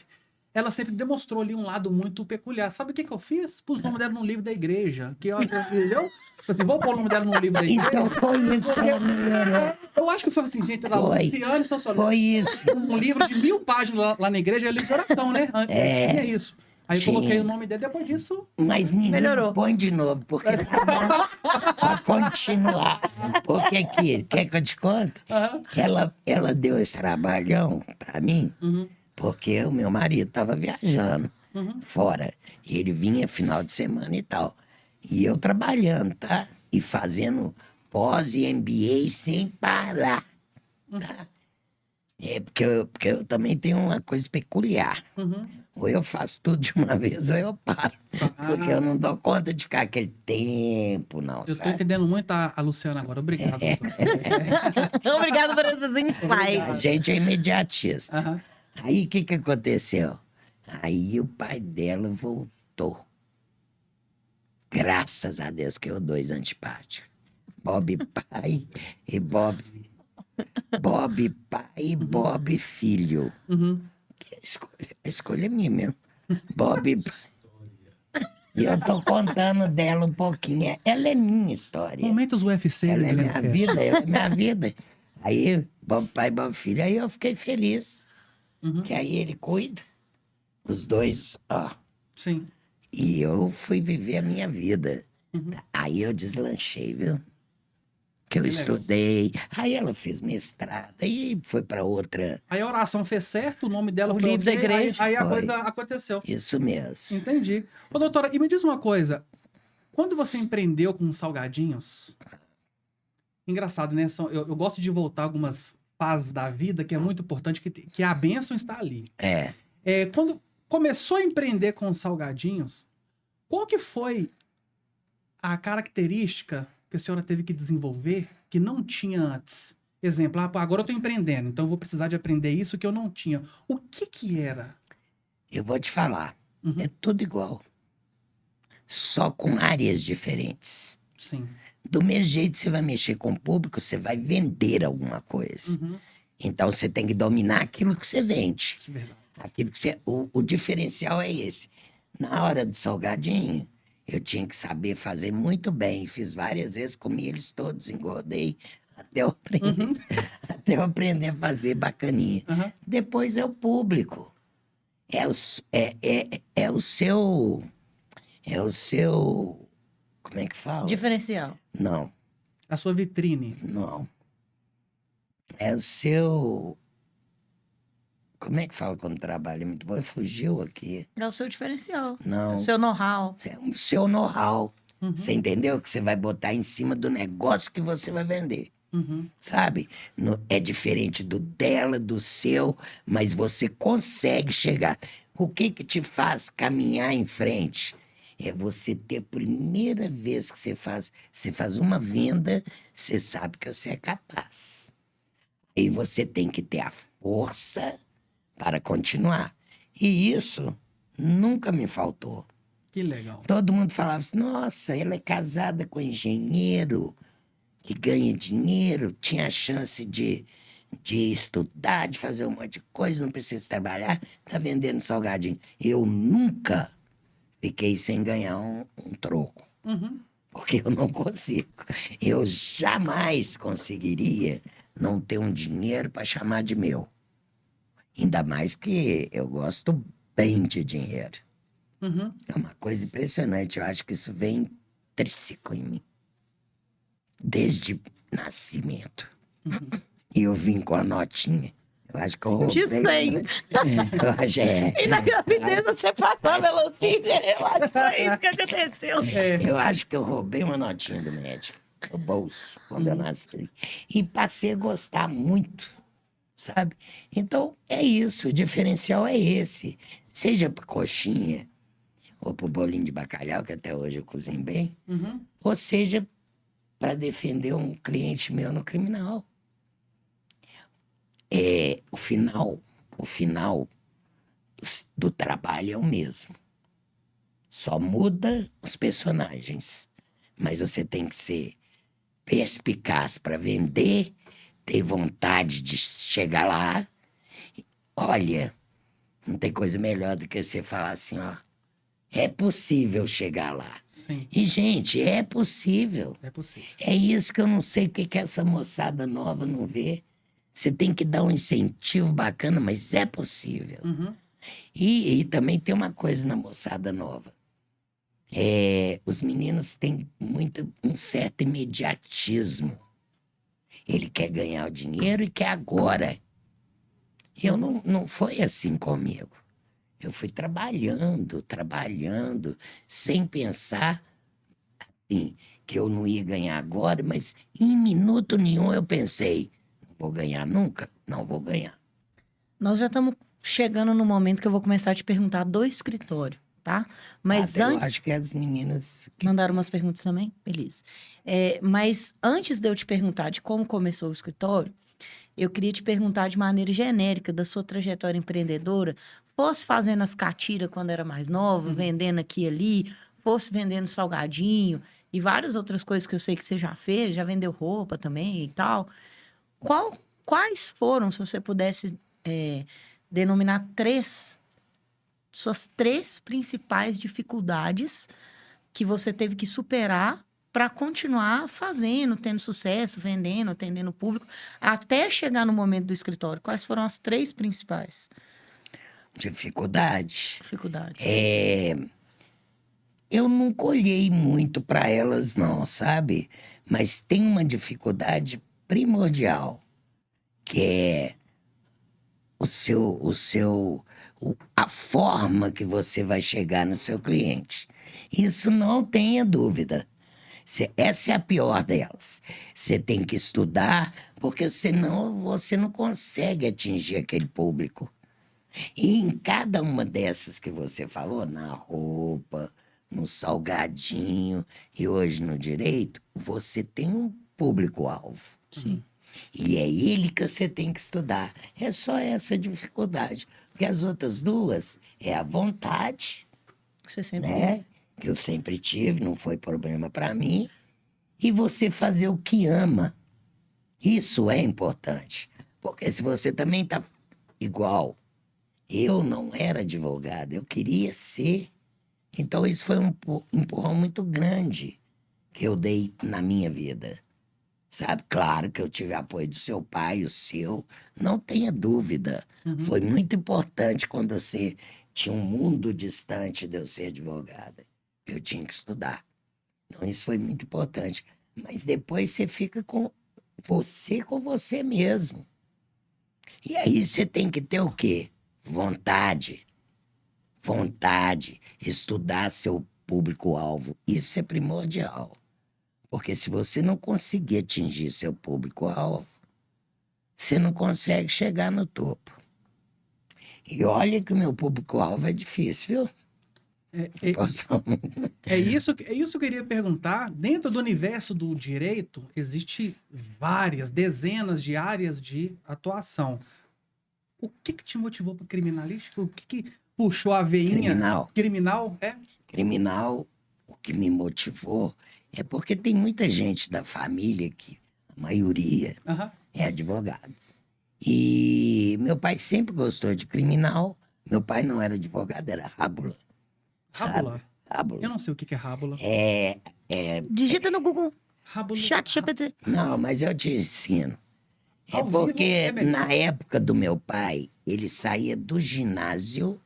ela sempre demonstrou ali um lado muito peculiar. Sabe o que eu fiz? Pus o nome dela num livro da igreja. Que eu, entendeu? Tipo assim, vou pôr o nome dela num livro da igreja. Então, foi isso que ela melhorou. Eu acho que foi assim, gente, da Foi. Luciane Stansolini. Foi isso. Um livro de 1000 páginas lá na igreja, é livro de oração, né? É isso. Aí eu Tinha. coloquei o nome dele, depois disso... Mas, menino, Melhorou. põe de novo, porque tá continuar. Porque aqui, quer que eu te conte? Aham. Ela deu esse trabalhão pra mim, Uhum. porque o meu marido tava viajando Uhum. fora. E ele vinha final de semana e tal. E eu trabalhando, tá? E fazendo pós e MBA sem parar, tá? Porque eu também tenho uma coisa peculiar. Uhum. Ou eu faço tudo de uma vez ou eu paro. Porque eu não dou conta de ficar aquele tempo, não, Eu tô sabe? entendendo muito a Luciana agora. Obrigado, doutora. Obrigado por esses A insights. gente é imediatista. Aham. Aí o que aconteceu? Aí o pai dela voltou. Graças a Deus que eu dois antipáticos. Bob pai e Bob. Bob pai e Bob filho. Uhum. A escolha é minha mesmo. Bob pai. E eu tô contando dela um pouquinho. Ela é minha história. Momentos UFC. Ela é Helena minha Cast. vida, ela é minha vida. Aí, Bob pai, Bob filho. Aí eu fiquei feliz. Uhum. Que aí ele cuida. Os dois, ó. Sim. E eu fui viver a minha vida. Uhum. Aí eu deslanchei, viu? Que eu Que legal. estudei. Aí ela fez mestrado. Aí foi para outra. Aí a oração fez certo, o nome dela O foi livro da ok, igreja. aí a Foi. coisa aconteceu. Isso mesmo. Entendi. Ô, doutora, e me diz uma coisa. Quando você empreendeu com salgadinhos... Engraçado, né? Eu gosto de voltar algumas fases da vida que é muito importante, que a bênção está ali. É. Quando começou a empreender com os salgadinhos, qual que foi a característica que a senhora teve que desenvolver que não tinha antes? Exemplo, pô, agora eu estou empreendendo, então eu vou precisar de aprender isso que eu não tinha. O que que era? Eu vou te falar. Uhum. É tudo igual. Só com áreas diferentes. Sim. Do mesmo jeito você vai mexer com o público, você vai vender alguma coisa. Uhum. Então você tem que dominar aquilo que você vende. Isso é verdade. Aquilo que você, o diferencial é esse. Na hora do salgadinho, eu tinha que saber fazer muito bem. Fiz várias vezes, comi eles todos, engordei até eu aprender, Uhum. até eu aprender a fazer bacaninha. Uhum. Depois é o público. É o seu. É o seu. Como é que fala? Diferencial. Não, A sua vitrine. não. É o seu. Como é que fala quando trabalha muito bom? Fugiu aqui. É o seu diferencial. É Não. o seu know-how. É o seu know-how. Uhum. Você entendeu? Que você vai botar em cima do negócio que você vai vender. Uhum. Sabe? É diferente do dela, do seu, mas você consegue chegar. O que que te faz caminhar em frente? É você ter a primeira vez que você faz uma venda, você sabe que você é capaz. E você tem que ter a força para continuar. E isso nunca me faltou. Que legal. Todo mundo falava assim, nossa, ela é casada com um engenheiro que ganha dinheiro, tinha a chance de estudar, de fazer um monte de coisa, não precisa trabalhar, tá vendendo salgadinho. Eu nunca fiquei sem ganhar um troco, Uhum. porque eu não consigo. Eu jamais conseguiria não ter um dinheiro para chamar de meu. Ainda mais que eu gosto bem de dinheiro. Uhum. É uma coisa impressionante. Eu acho que isso vem intrínseco em mim. Desde nascimento. E eu vim com a notinha. Eu acho que eu roubei. De 100. Eu acho, E na gravidez você passou a velocípede. Eu acho que foi isso que aconteceu. eu acho que eu roubei uma notinha do médico. No bolso, quando eu nasci. E passei a gostar muito. Sabe? Então, é isso. O diferencial é esse. Seja pra coxinha, ou pro bolinho de bacalhau, que até hoje eu cozinho bem, Uhum. ou seja, para defender um cliente meu no criminal. O final do trabalho é o mesmo. Só muda os personagens. Mas você tem que ser perspicaz para vender, ter vontade de chegar lá. Olha, não tem coisa melhor do que você falar assim, ó. É possível chegar lá. Sim, E, gente, é possível. é possível. É isso que eu não sei o que essa moçada nova não vê. Você tem que dar um incentivo bacana, mas é possível. Uhum. E também tem uma coisa na moçada nova. Os meninos têm um certo imediatismo. Ele quer ganhar o dinheiro e quer agora. Eu não foi assim comigo. Eu fui trabalhando, sem pensar assim, que eu não ia ganhar agora, mas em minuto nenhum eu pensei, não vou ganhar nunca? Não vou ganhar. Nós já estamos chegando no momento que eu vou começar a te perguntar do escritório, tá? Mas Eu antes... acho que as meninas... Mandaram umas perguntas também? Beleza. Mas antes de eu te perguntar de como começou o escritório, eu queria te perguntar de maneira genérica da sua trajetória empreendedora. Fosse fazendo as catiras quando era mais nova, vendendo aqui e ali, fosse vendendo salgadinho e várias outras coisas que eu sei que você já fez, já vendeu roupa também e tal. Quais foram, se você pudesse denominar suas três principais dificuldades que você teve que superar para continuar fazendo, tendo sucesso, vendendo, atendendo o público, até chegar no momento do escritório? Quais foram as três principais Dificuldades. dificuldades? Eu não olhei muito para elas, não, sabe? Mas tem uma dificuldade primordial, que é a forma que você vai chegar no seu cliente. Isso não tenha dúvida. Essa é a pior delas. Você tem que estudar, porque senão você não consegue atingir aquele público. E em cada uma dessas que você falou, na roupa, no salgadinho e hoje no direito, você tem um público-alvo. Sim. E é ele que você tem que estudar. É só essa dificuldade. Porque as outras duas é a vontade, Você sempre... né? Que eu sempre tive, não foi problema para mim. E você fazer o que ama. Isso é importante. Porque se você também tá igual, eu não era advogado, eu queria ser. Então isso foi um empurrão muito grande que eu dei na minha vida. Sabe? Claro que eu tive apoio do seu pai, o seu, não tenha dúvida. Foi muito importante quando você tinha um mundo distante de eu ser advogada. Eu tinha que estudar. Então isso foi muito importante. Mas depois você fica com você mesmo. E aí você tem que ter o quê? Vontade. Vontade. Estudar seu público-alvo. Isso é primordial. Porque se você não conseguir atingir seu público-alvo, você não consegue chegar no topo. E olha que o meu público-alvo é difícil, viu? É isso que eu queria perguntar. Dentro do universo do direito, existe várias, dezenas de áreas de atuação. O que te motivou para criminalística? O que puxou a veinha? Criminal, é? Criminal, o que me motivou é porque tem muita gente da família que, a maioria, é advogado. E meu pai sempre gostou de criminal. Meu pai não era advogado, era rábula. Rábula? Rábula. Eu não sei o que é rábula. Digita no Google. Rábula. Chat GPT. Não, mas eu te ensino. É Ao vivo porque é melhor. na época do meu pai, ele saía do ginásio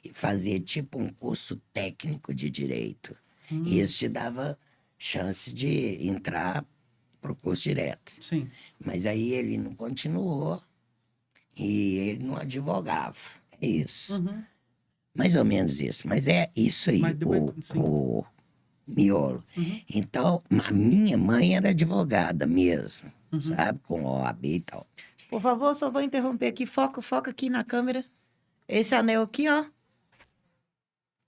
e fazia tipo um curso técnico de direito. E isso te dava chance de entrar pro curso direto. Sim. Mas aí ele não continuou e ele não advogava. É isso. Mais ou menos isso. Mas é isso aí, Mas depois- o miolo. Então, a minha mãe era advogada mesmo, sabe? Com OAB e tal. Por favor, só vou interromper aqui. Foca aqui na câmera. Esse anel aqui, ó,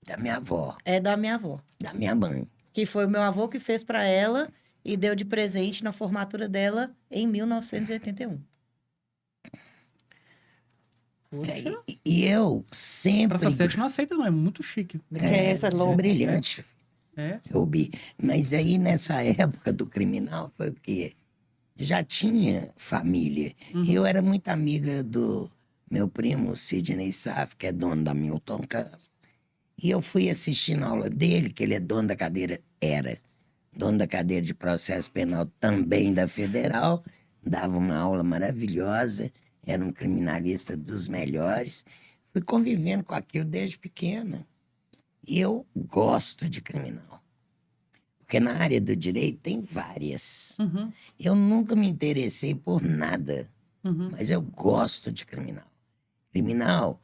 Da minha avó, é da minha avó. da minha mãe. Que foi o meu avô que fez para ela e deu de presente na formatura dela em 1981. E eu sempre... Praça 7 não aceita, não. É muito chique. Essa isso é logo. brilhante. É. Eu vi. Mas aí, nessa época do criminal, foi o quê? Já tinha família. E eu era muito amiga do meu primo, Sidney Saf, que é dono da Milton Campos. E eu fui assistindo a aula dele, que ele é dono da cadeira, era dono da cadeira de processo penal também da Federal. Dava uma aula maravilhosa, era um criminalista dos melhores. Fui convivendo com aquilo desde pequena. E eu gosto de criminal. Porque na área do direito tem várias. Uhum, Eu nunca me interessei por nada, uhum, mas eu gosto de criminal. Criminal,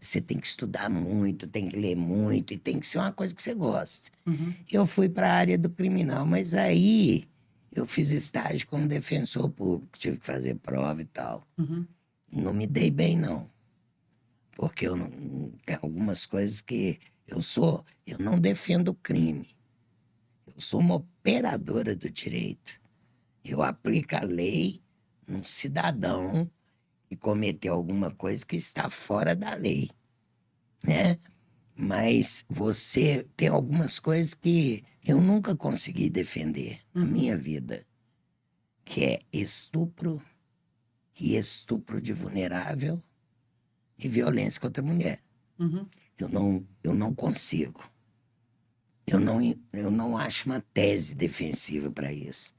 você tem que estudar muito, tem que ler muito, e tem que ser uma coisa que você gosta. uhum, Eu fui para a área do criminal, mas aí eu fiz estágio como defensor público, tive que fazer prova e tal. uhum, Não me dei bem, não. Porque eu não, tem algumas coisas que eu não defendo o crime. Eu sou uma operadora do direito. Eu aplico a lei num cidadão que cometeu alguma coisa que está fora da lei, né? Mas você tem algumas coisas que eu nunca consegui defender na uhum, minha vida, que é estupro e estupro de vulnerável e violência contra a mulher. uhum. Eu não consigo. Eu não acho uma tese defensiva para isso.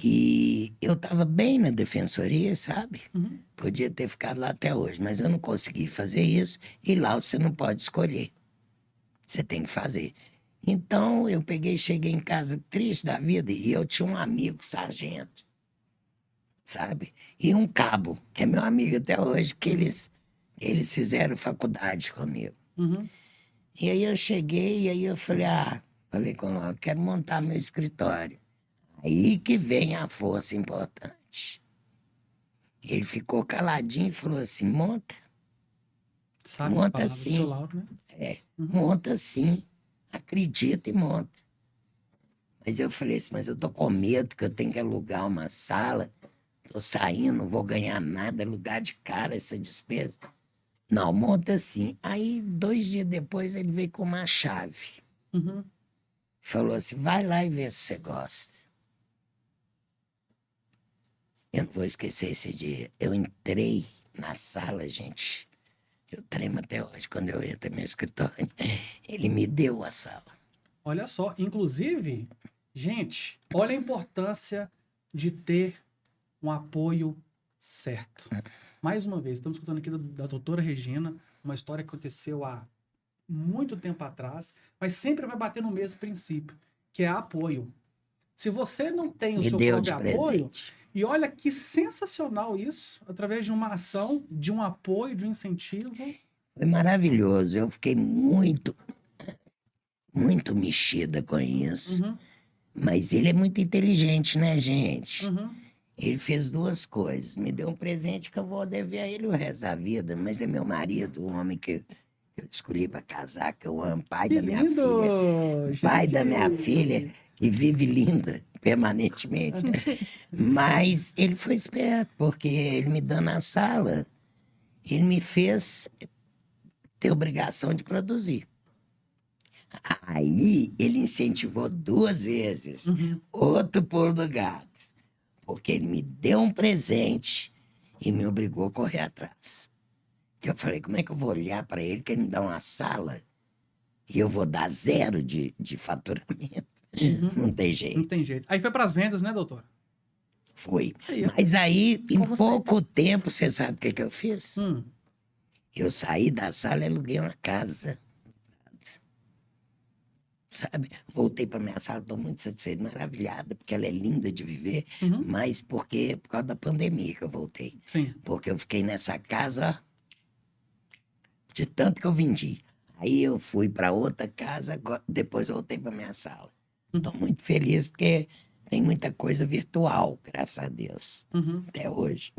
E eu estava bem na defensoria, sabe? Uhum. Podia ter ficado lá até hoje, mas eu não consegui fazer isso. E lá você não pode escolher. Você tem que fazer. Então eu peguei, cheguei em casa triste da vida e eu tinha um amigo sargento, sabe? E um cabo, que é meu amigo até hoje, que eles fizeram faculdade comigo. Uhum. E aí eu cheguei e aí eu falei, falei com ele, eu quero montar meu escritório. Aí que vem a força importante. Ele ficou caladinho e falou assim, Sabe as monta palavras do seu sim, Lauro, né? Uhum. monta sim, acredita e monta. Mas eu falei assim, mas eu tô com medo que eu tenho que alugar uma sala, tô saindo, não vou ganhar nada, alugar de cara essa despesa. Não, monta sim. Aí 2 dias depois ele veio com uma chave. Uhum. Falou assim, vai lá e vê se você gosta. Eu não vou esquecer esse dia. Eu entrei na sala, gente. Eu tremo até hoje quando eu entro no meu escritório. Ele me deu a sala. Olha só, inclusive, gente, olha a importância de ter um apoio certo. Mais uma vez, estamos escutando aqui da doutora Regina, uma história que aconteceu há muito tempo atrás, mas sempre vai bater no mesmo princípio, que é apoio. Se você não tem o Me seu deu de próprio apoio, presente. e olha que sensacional isso, através de uma ação, de um apoio, de um incentivo. Foi maravilhoso. Eu fiquei muito, muito mexida com isso. Uhum, Mas ele é muito inteligente, né, gente? uhum. Ele fez 2 coisas. Me deu um presente que eu vou dever a ele o resto da vida, mas é meu marido, o homem que eu escolhi para casar, que eu amo, pai Que da minha filha. lindo, Pai da minha filha, gente! que vive linda permanentemente. Mas ele foi esperto, porque ele me dando a sala, ele me fez ter obrigação de produzir. Aí ele incentivou 2 vezes, Uhum. outro pulo do gato, porque ele me deu um presente e me obrigou a correr atrás. Que eu falei, como é que eu vou olhar para ele que ele me dá uma sala e eu vou dar 0 de faturamento? Uhum. Não tem Não jeito. tem jeito. Aí foi para as vendas, né, doutor? Foi. Aí, ó. Mas aí, em Como pouco tempo, você sabe o que eu fiz? Hum. Eu saí da sala e aluguei uma casa. Sabe? Voltei para minha sala, estou muito satisfeito, maravilhada, porque ela é linda de viver, Uhum. mas por causa da pandemia que eu voltei. Sim. Porque eu fiquei nessa casa de tanto que eu vendi. Aí eu fui para outra casa, depois voltei para minha sala. Estou muito feliz porque tem muita coisa virtual, graças a Deus, Uhum. até hoje.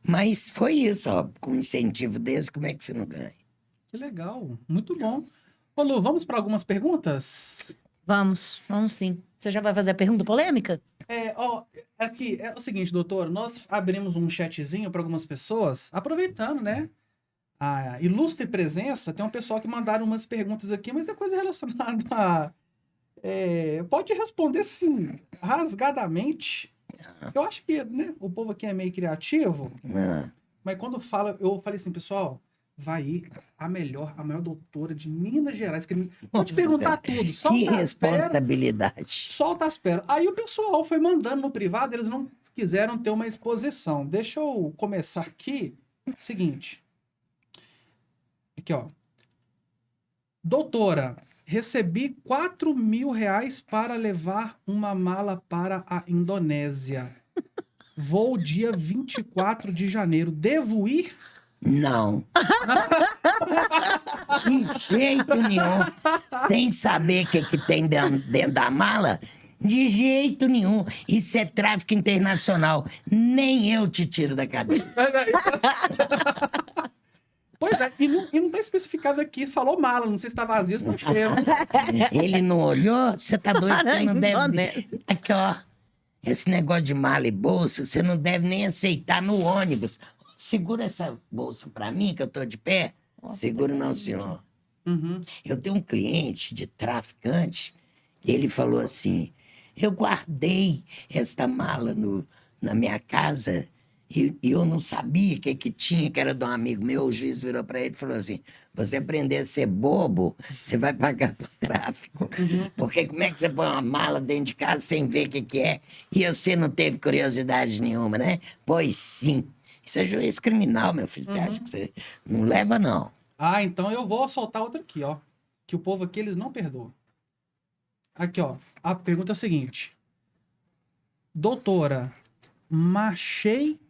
Mas foi isso, ó, com um incentivo desse, como é que você não ganha? Que legal. Muito bom. Ô, Lu, vamos para algumas perguntas? Vamos sim. Você já vai fazer a pergunta polêmica? Aqui é o seguinte, doutor, nós abrimos um chatzinho para algumas pessoas, aproveitando, né? A ilustre presença, tem um pessoal que mandaram umas perguntas aqui, mas é coisa relacionada a. Pode responder sim, rasgadamente. Eu acho que, né, o povo aqui é meio criativo, Ah, mas quando fala, eu falei assim, pessoal, vai ir a maior doutora de Minas Gerais. Pode perguntar tudo, que solta as pérolas. responsabilidade. Solta as pérolas. Aí o pessoal foi mandando no privado, eles não quiseram ter uma exposição. Deixa eu começar aqui. Seguinte. Aqui, ó. Doutora, recebi 4.000 reais para levar uma mala para a Indonésia. Vou dia 24 de janeiro. Devo ir? Não. De jeito nenhum. Sem saber o que tem dentro da mala? De jeito nenhum. Isso é tráfico internacional. Nem eu te tiro da cadeia. Pois é, e não tá especificado aqui. Falou mala, não sei se tá vazio ou se tá cheio. Ele não olhou? Você tá doido? Você não deve. Indonésia. Aqui, ó. Esse negócio de mala e bolsa, você não deve nem aceitar no ônibus. Segura essa bolsa pra mim, que eu tô de pé. Segura não, senhor. Uhum. Eu tenho um cliente de traficante, e ele falou assim, eu guardei esta mala na minha casa e eu não sabia que tinha, que era de um amigo meu. O juiz virou para ele e falou assim, você aprender a ser bobo, você vai pagar por tráfico. Porque como é que você põe uma mala dentro de casa sem ver o que é? E você não teve curiosidade nenhuma, né? Pois sim. Isso é juiz criminal, meu filho. Você acha que você não leva, não? Ah, então eu vou soltar outra aqui, ó. Que o povo aqui, eles não perdoam. Aqui, ó. A pergunta é a seguinte. Doutora, marchei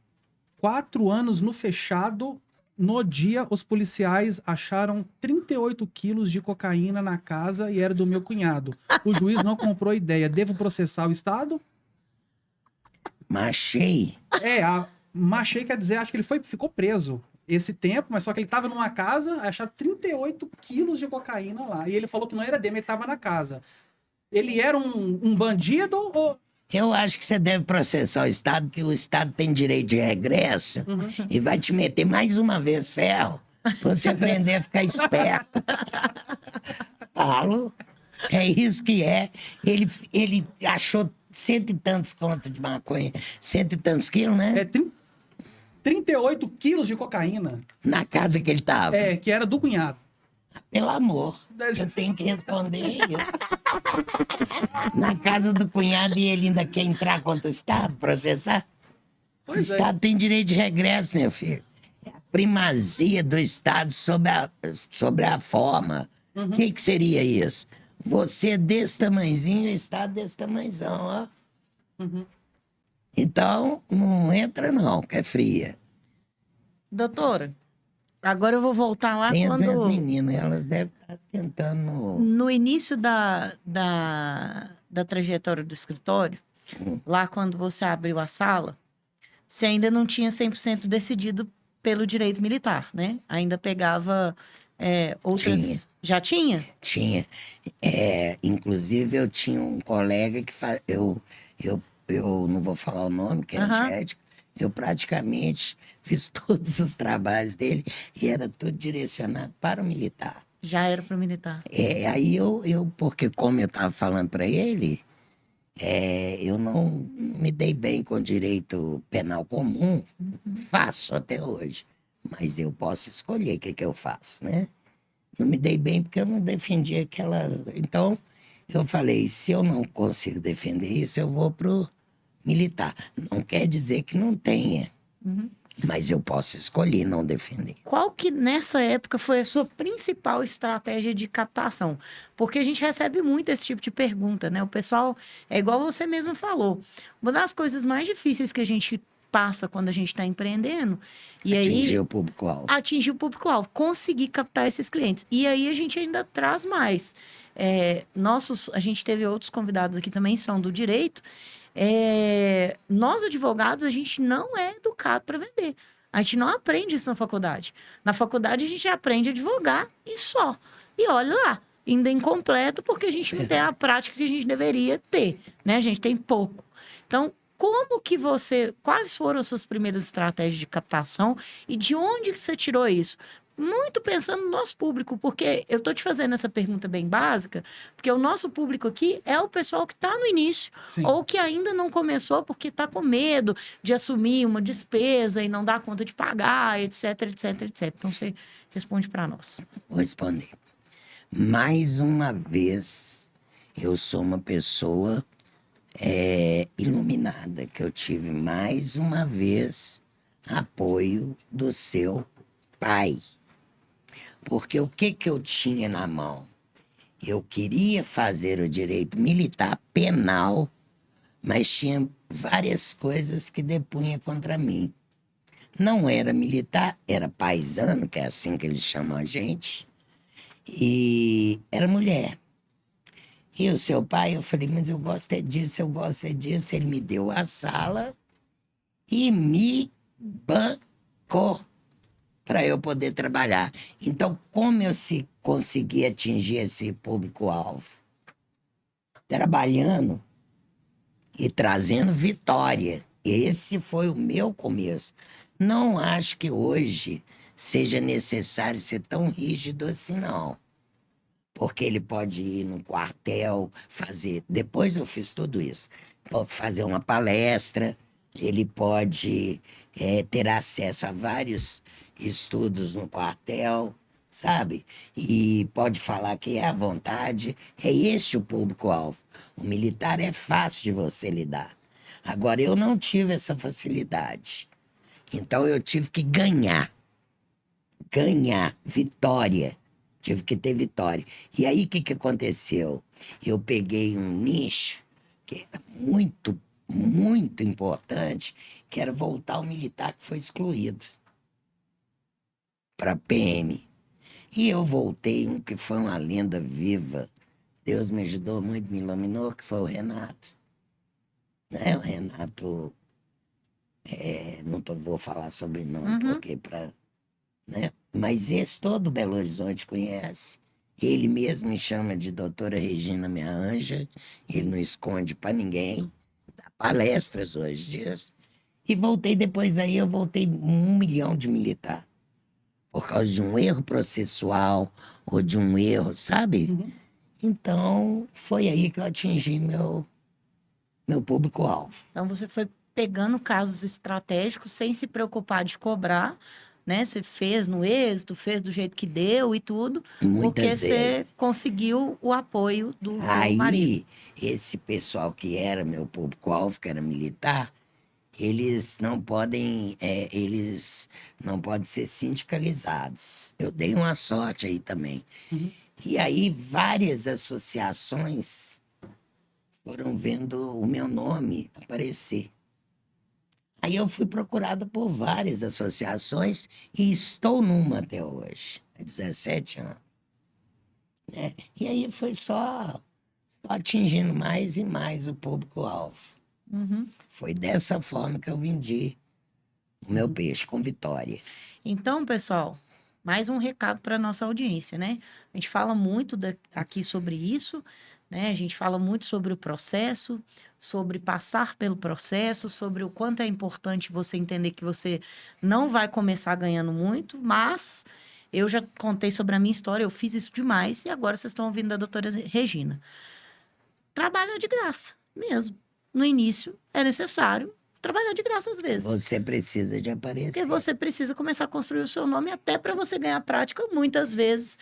4 anos no fechado. No dia, os policiais acharam 38 quilos de cocaína na casa e era do meu cunhado. O juiz não comprou ideia. Devo processar o Estado? Machei. Marchei quer dizer, acho que ele ficou preso esse tempo, mas só que ele tava numa casa, acharam 38 quilos de cocaína lá. E ele falou que não era dele, ele tava na casa. Ele era um bandido ou... Eu acho que você deve processar o Estado, que o Estado tem direito de regresso e vai te meter mais uma vez ferro pra você aprender a ficar esperto. Falo, é isso que é. Ele achou 100 e tantos contos de maconha, 100 e tantos quilos, né? 38 quilos de cocaína. Na casa que ele tava. Que era do cunhado. Pelo amor, eu tenho que responder isso. Na casa do cunhado e ele ainda quer entrar contra o Estado, processar? O Estado tem direito de regresso, meu filho. É a primazia do Estado sobre a forma. O que seria isso? Você desse tamanhozinho e o Estado desse tamanhozão, ó. Então, não entra não, que é fria. Doutora, agora eu vou voltar lá Tem as minhas quando... meninas, elas devem estar tentando... No início da trajetória do escritório, lá quando você abriu a sala, você ainda não tinha 100% decidido pelo direito militar, né? Ainda pegava outras... Tinha. Já tinha? Tinha. Inclusive, eu tinha um colega que eu não vou falar o nome, que é antiético. Eu praticamente fiz todos os trabalhos dele e era tudo direcionado para o militar. Já era para o militar. Aí porque como eu estava falando para ele, eu não me dei bem com direito penal comum, faço até hoje, mas eu posso escolher o que eu faço, né? Não me dei bem porque eu não defendi aquela... Então, eu falei, se eu não consigo defender isso, eu vou pro militar. Não quer dizer que não tenha, mas eu posso escolher não defender. Qual que, nessa época, foi a sua principal estratégia de captação? Porque a gente recebe muito esse tipo de pergunta, né? O pessoal, é igual você mesmo falou, uma das coisas mais difíceis que a gente passa quando a gente está empreendendo. E Atingir aí, o público-alvo. Atingir o público-alvo, conseguir captar esses clientes. E aí a gente ainda traz mais. A gente teve outros convidados aqui também, são do direito. Nós, advogados, a gente não é educado para vender. A gente não aprende isso na faculdade. Na faculdade, a gente aprende a advogar e só. E olha lá, ainda incompleto, porque a gente não tem a prática que a gente deveria ter, né? A gente tem pouco. Então, quais foram as suas primeiras estratégias de captação e de onde que você tirou isso? Muito pensando no nosso público, porque eu tô te fazendo essa pergunta bem básica, porque o nosso público aqui é o pessoal que está no início, ou que ainda não começou porque está com medo de assumir uma despesa e não dar conta de pagar, etc, etc, etc. Então, você responde para nós. Vou responder. Mais uma vez, eu sou uma pessoa iluminada, que eu tive mais uma vez apoio do seu pai. Porque o que eu tinha na mão? Eu queria fazer o direito militar penal, mas tinha várias coisas que depunha contra mim. Não era militar, era paisano, que é assim que eles chamam a gente, e era mulher. E o seu pai, eu falei, mas eu gosto é disso, eu gosto é disso. Ele me deu a sala e me bancou para eu poder trabalhar. Então, como eu consegui atingir esse público-alvo? Trabalhando e trazendo vitória. Esse foi o meu começo. Não acho que hoje seja necessário ser tão rígido assim, não. Porque ele pode ir no quartel, fazer. Depois eu fiz tudo isso. Pode fazer uma palestra, ele pode ter acesso a vários estudos no quartel, sabe? E pode falar que é à vontade. É esse o público-alvo. O militar é fácil de você lidar. Agora, eu não tive essa facilidade. Então, eu tive que ganhar, vitória. Tive que ter vitória. E aí, o que aconteceu? Eu peguei um nicho que era muito, muito importante, que era voltar o militar que foi excluído para PM. E eu voltei um que foi uma lenda viva. Deus me ajudou muito, me iluminou, que foi o Renato. Né? O Renato, vou falar sobre nome, porque para... Né? Mas esse todo Belo Horizonte conhece. Ele mesmo me chama de doutora Regina Minha Anja. Ele não esconde para ninguém. Dá palestras hoje dias. E voltei, depois daí eu voltei 1 milhão de militar. Por causa de um erro processual ou de um erro, sabe? Então, foi aí que eu atingi meu público-alvo. Então, você foi pegando casos estratégicos sem se preocupar de cobrar, né? Você fez no êxito, fez do jeito que deu e tudo, porque Muitas você vezes. conseguiu o apoio do marido. Aí, esse pessoal que era meu público-alvo, que era militar, eles não podem ser sindicalizados. Eu dei uma sorte aí também. E aí, várias associações foram vendo o meu nome aparecer. Aí eu fui procurada por várias associações e estou numa até hoje, há 17 anos. Né? E aí foi só atingindo mais e mais o público-alvo. Foi dessa forma que eu vendi o meu peixe, com vitória. Então, pessoal, mais um recado para nossa audiência, né? A gente fala muito aqui sobre isso, né? A gente fala muito sobre o processo, sobre passar pelo processo, sobre o quanto é importante você entender que você não vai começar ganhando muito, mas eu já contei sobre a minha história, eu fiz isso demais e agora vocês estão ouvindo da doutora Regina. Trabalho é de graça, mesmo. No início é necessário trabalhar de graça às vezes. Você precisa de Porque aparecer. você precisa começar a construir o seu nome até para você ganhar prática. Muitas vezes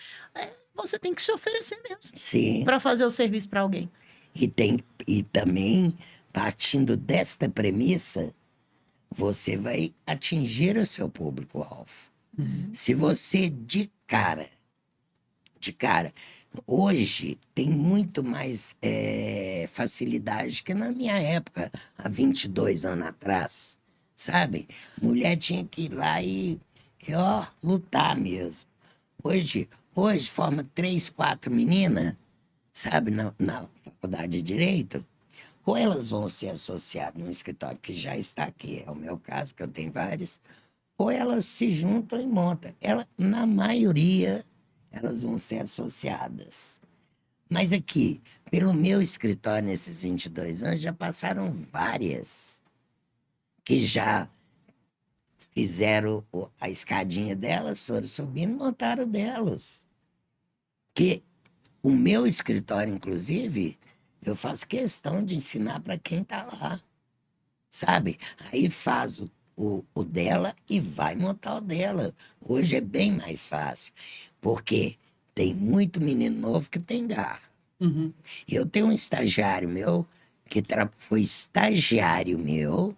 você tem que se oferecer mesmo Sim. para fazer o serviço para alguém. E também, partindo desta premissa, você vai atingir o seu público-alvo. Se você de cara, hoje tem muito mais facilidade que na minha época, há 22 anos atrás, sabe? Mulher tinha que ir lá e lutar mesmo. Hoje forma 3, 4 meninas, sabe, na faculdade de Direito, ou elas vão ser associadas num escritório que já está aqui, é o meu caso, que eu tenho vários, ou elas se juntam e montam. Na maioria, elas vão ser associadas. Mas aqui, pelo meu escritório nesses 22 anos, já passaram várias que já fizeram a escadinha delas, foram subindo e montaram delas. Que o meu escritório, inclusive, eu faço questão de ensinar para quem está lá, sabe? Aí faz o dela e vai montar o dela. Hoje é bem mais fácil, porque tem muito menino novo que tem garra. Eu tenho um estagiário meu, que foi estagiário meu,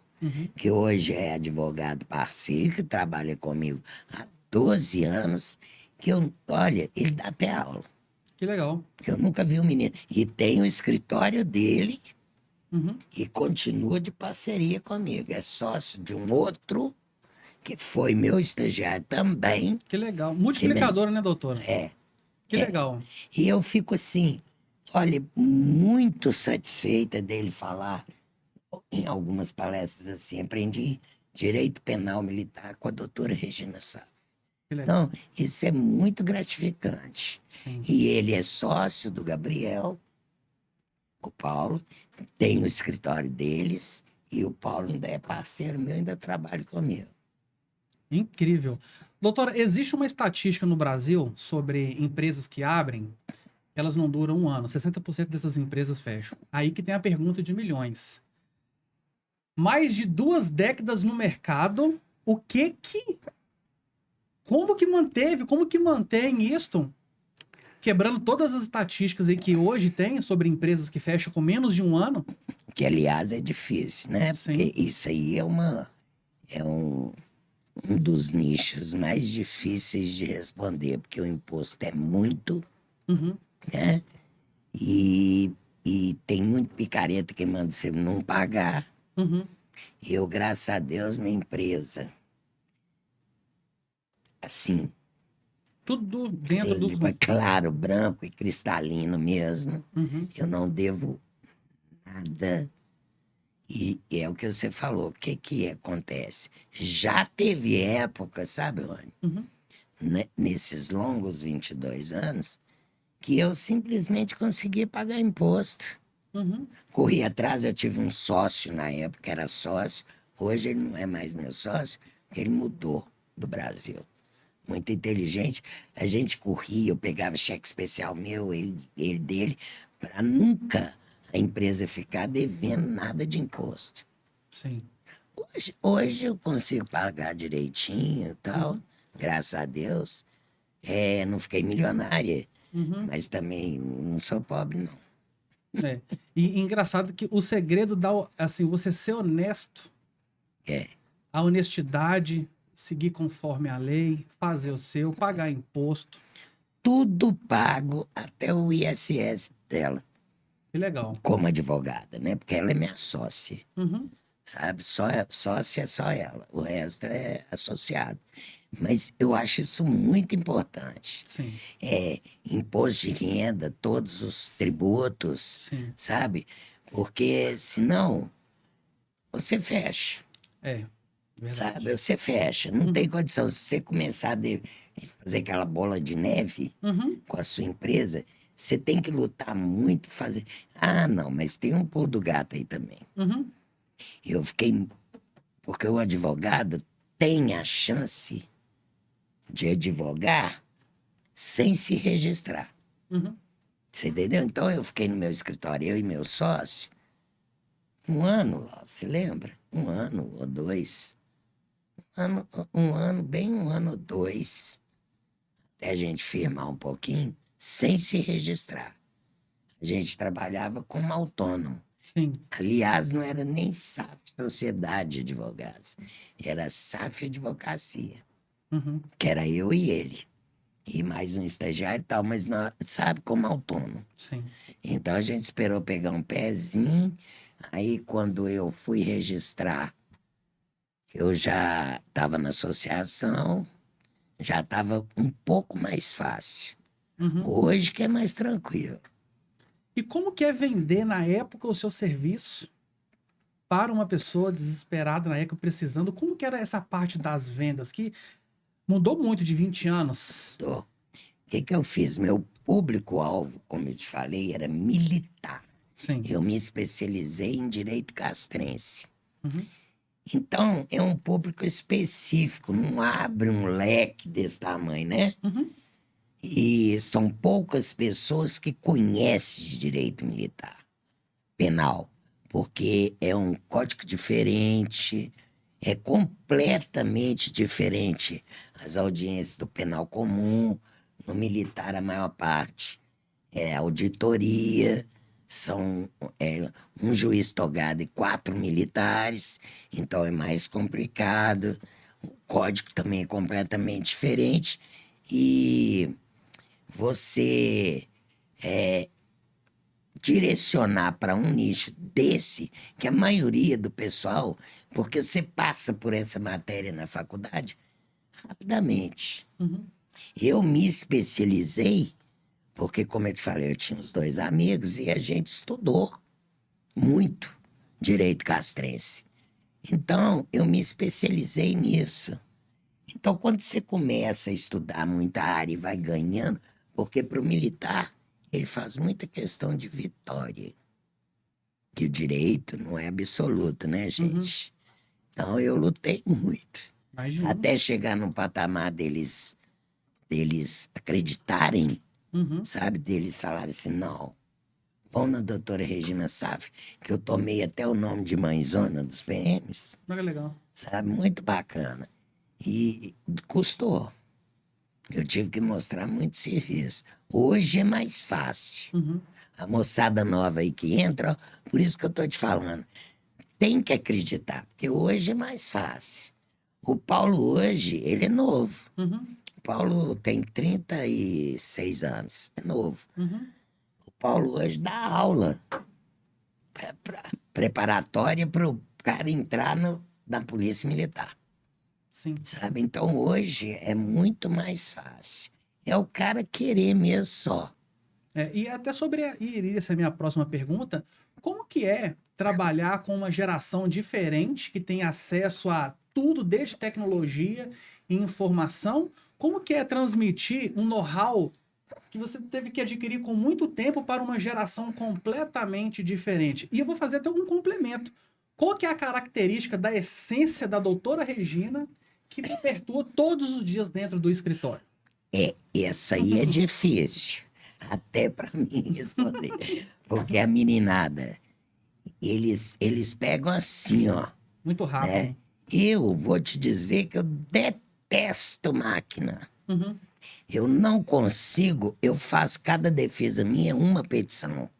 que hoje é advogado parceiro, que trabalha comigo há 12 anos. Olha, ele dá até aula. Que legal. Eu nunca vi um menino. E tem o escritório dele Uhum. e continua de parceria comigo. É sócio de um outro que foi meu estagiário também. Que legal. Multiplicadora, né, doutora? É. Que legal. E eu fico assim, olha, muito satisfeita dele falar em algumas palestras assim, aprendi direito penal militar com a doutora Regina Sá. Que legal. Então, isso é muito gratificante. Sim. E ele é sócio do Gabriel, o Paulo, tem o escritório deles, e o Paulo ainda é parceiro meu, ainda trabalha comigo. Incrível. Doutora, existe uma estatística no Brasil sobre empresas que abrem, elas não duram um ano. 60% dessas empresas fecham. Aí que tem a pergunta de milhões. Mais de 2 décadas no mercado, o que que... Como que manteve, como que mantém isto? Quebrando todas as estatísticas aí que hoje tem sobre empresas que fecham com menos de um ano? Que, aliás, é difícil, né? Sim. Porque isso aí é um dos nichos mais difíceis de responder, porque o imposto é muito, Uhum. né? E tem muito picareta que manda você não pagar. Uhum. Eu, graças a Deus, minha empresa, assim, Tudo dentro do... limpa, claro, branco e cristalino mesmo. Uhum. Eu não devo nada. E é o que você falou. O que que acontece? Já teve época, sabe, Rony? Uhum. Nesses longos 22 anos, que eu simplesmente conseguia pagar imposto. Uhum. Corri atrás, eu tive um sócio na época, era sócio. Hoje ele não é mais meu sócio, porque ele mudou do Brasil. Muito inteligente. A gente corria, eu pegava cheque especial meu, ele dele, para nunca a empresa ficar devendo nada de imposto. Sim. Hoje eu consigo pagar direitinho e tal, graças a Deus. Não fiquei milionária, Uhum. mas também não sou pobre, não. É. E engraçado que o segredo dá, assim, você ser honesto, É. a honestidade, seguir conforme a lei, fazer o seu, pagar imposto. Tudo pago, até o ISS dela, Que legal. como advogada, né? Porque ela é minha sócia, Uhum. sabe? Sócia é só ela, o resto é associado. Mas eu acho isso muito importante. Sim, Imposto de renda, todos os tributos, sim. sabe? Porque senão você fecha, É, verdade. sabe? Você fecha, não tem condição. Se você começar a fazer aquela bola de neve Uhum. com a sua empresa, você tem que lutar muito, fazer. Ah, não, mas tem um pulo do gato aí também. Uhum. Eu fiquei. Porque o advogado tem a chance de advogar sem se registrar. Uhum. Você entendeu? Então eu fiquei no meu escritório, eu e meu sócio, um ano lá, se lembra? Um ano ou dois. Bem um ano ou dois, até a gente firmar um pouquinho, sem se registrar. A gente trabalhava como autônomo. Sim. Aliás, não era nem SAF, Sociedade de Advogados, era SAF Advocacia, Uhum. que era eu e ele. E mais um estagiário e tal, mas não, sabe, como autônomo. Sim. Então a gente esperou pegar um pezinho. Aí quando eu fui registrar, eu já estava na associação, já estava um pouco mais fácil. Uhum. Hoje que é mais tranquilo. E como que é vender na época o seu serviço para uma pessoa desesperada na época, precisando? Como que era essa parte das vendas que mudou muito de 20 anos? O que eu fiz? Meu público-alvo, como eu te falei, era militar. Sim. Eu me especializei em direito castrense. Uhum. Então, é um público específico, não abre um leque desse tamanho, né? Uhum. E são poucas pessoas que conhecem de direito militar, penal, porque é um código diferente, é completamente diferente as audiências do penal comum. No militar, a maior parte é auditoria, são um juiz togado e 4 militares, então é mais complicado. O código também é completamente diferente. e você direcionar para um nicho desse, que a maioria do pessoal, porque você passa por essa matéria na faculdade rapidamente. Uhum. Eu me especializei, porque, como eu te falei, eu tinha os 2 amigos e a gente estudou muito direito castrense. Então, eu me especializei nisso. Então, quando você começa a estudar muita área e vai ganhando, porque para o militar, ele faz muita questão de vitória. Que o direito não é absoluto, né, gente? Então, eu lutei muito. Imagina. Até chegar no patamar deles acreditarem, Uhum. sabe? Deles falarem assim, não, vão na doutora Regina Saf, que eu tomei até o nome de mãezona dos PMs, Olha que legal. sabe? Muito bacana. E custou. Eu tive que mostrar muito serviço. Hoje é mais fácil. Uhum. A moçada nova aí que entra, ó, por isso que eu tô te falando, tem que acreditar, porque hoje é mais fácil. O Paulo hoje, ele é novo. Uhum. O Paulo tem 36 anos, é novo. Uhum. O Paulo hoje dá aula preparatória para o cara entrar na polícia militar, Sim. sabe? Então hoje é muito mais fácil. É o cara querer mesmo só. E até sobre e iria ser a minha próxima pergunta, como que é trabalhar com uma geração diferente que tem acesso a tudo desde tecnologia e informação? Como que é transmitir um know-how que você teve que adquirir com muito tempo para uma geração completamente diferente? E eu vou fazer até um complemento. Qual que é a característica da essência da doutora Regina que me perturba todos os dias dentro do escritório? Essa aí é difícil, até para mim responder. Porque a meninada, eles pegam assim, ó. Muito rápido. Eu vou te dizer que eu detesto máquina. Uhum. Eu não consigo, eu faço cada defesa minha uma petição.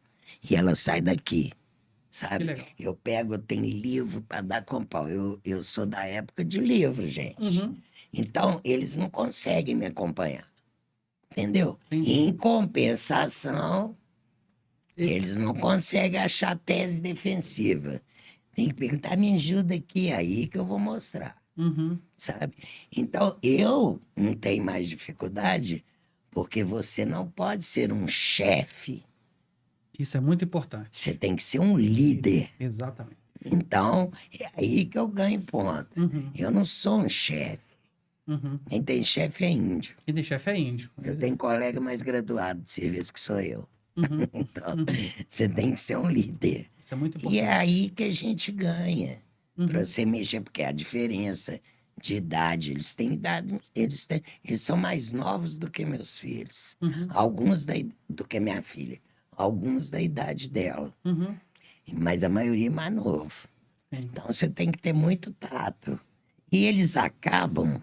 E ela sai daqui, Que sabe? legal. Eu pego, eu tenho livro para dar com pau. Eu sou da época de livro, gente. Uhum. Então, eles não conseguem me acompanhar. Entendeu? Entendi. Em compensação, E- eles não conseguem achar tese defensiva. Tem que perguntar, me ajuda aqui, aí que eu vou mostrar, Uhum. sabe? Então, eu não tenho mais dificuldade, porque você não pode ser um chefe, Isso é muito importante. você tem que ser um líder. Exatamente. Então, é aí que eu ganho ponto. Uhum. Eu não sou um chefe. Uhum. Quem tem chefe é índio. E de chefe é índio. Eu tenho colega mais graduado de serviço que sou eu. Uhum. Então, você tem que ser um líder. Isso é muito E é importante. aí que a gente ganha. Uhum. Para você mexer, porque a diferença de idade, eles têm idade, eles são mais novos do que meus filhos. Uhum. Alguns do que minha filha. Alguns da idade dela. Uhum. Mas a maioria é mais novo. Sim. Então você tem que ter muito tato. E eles acabam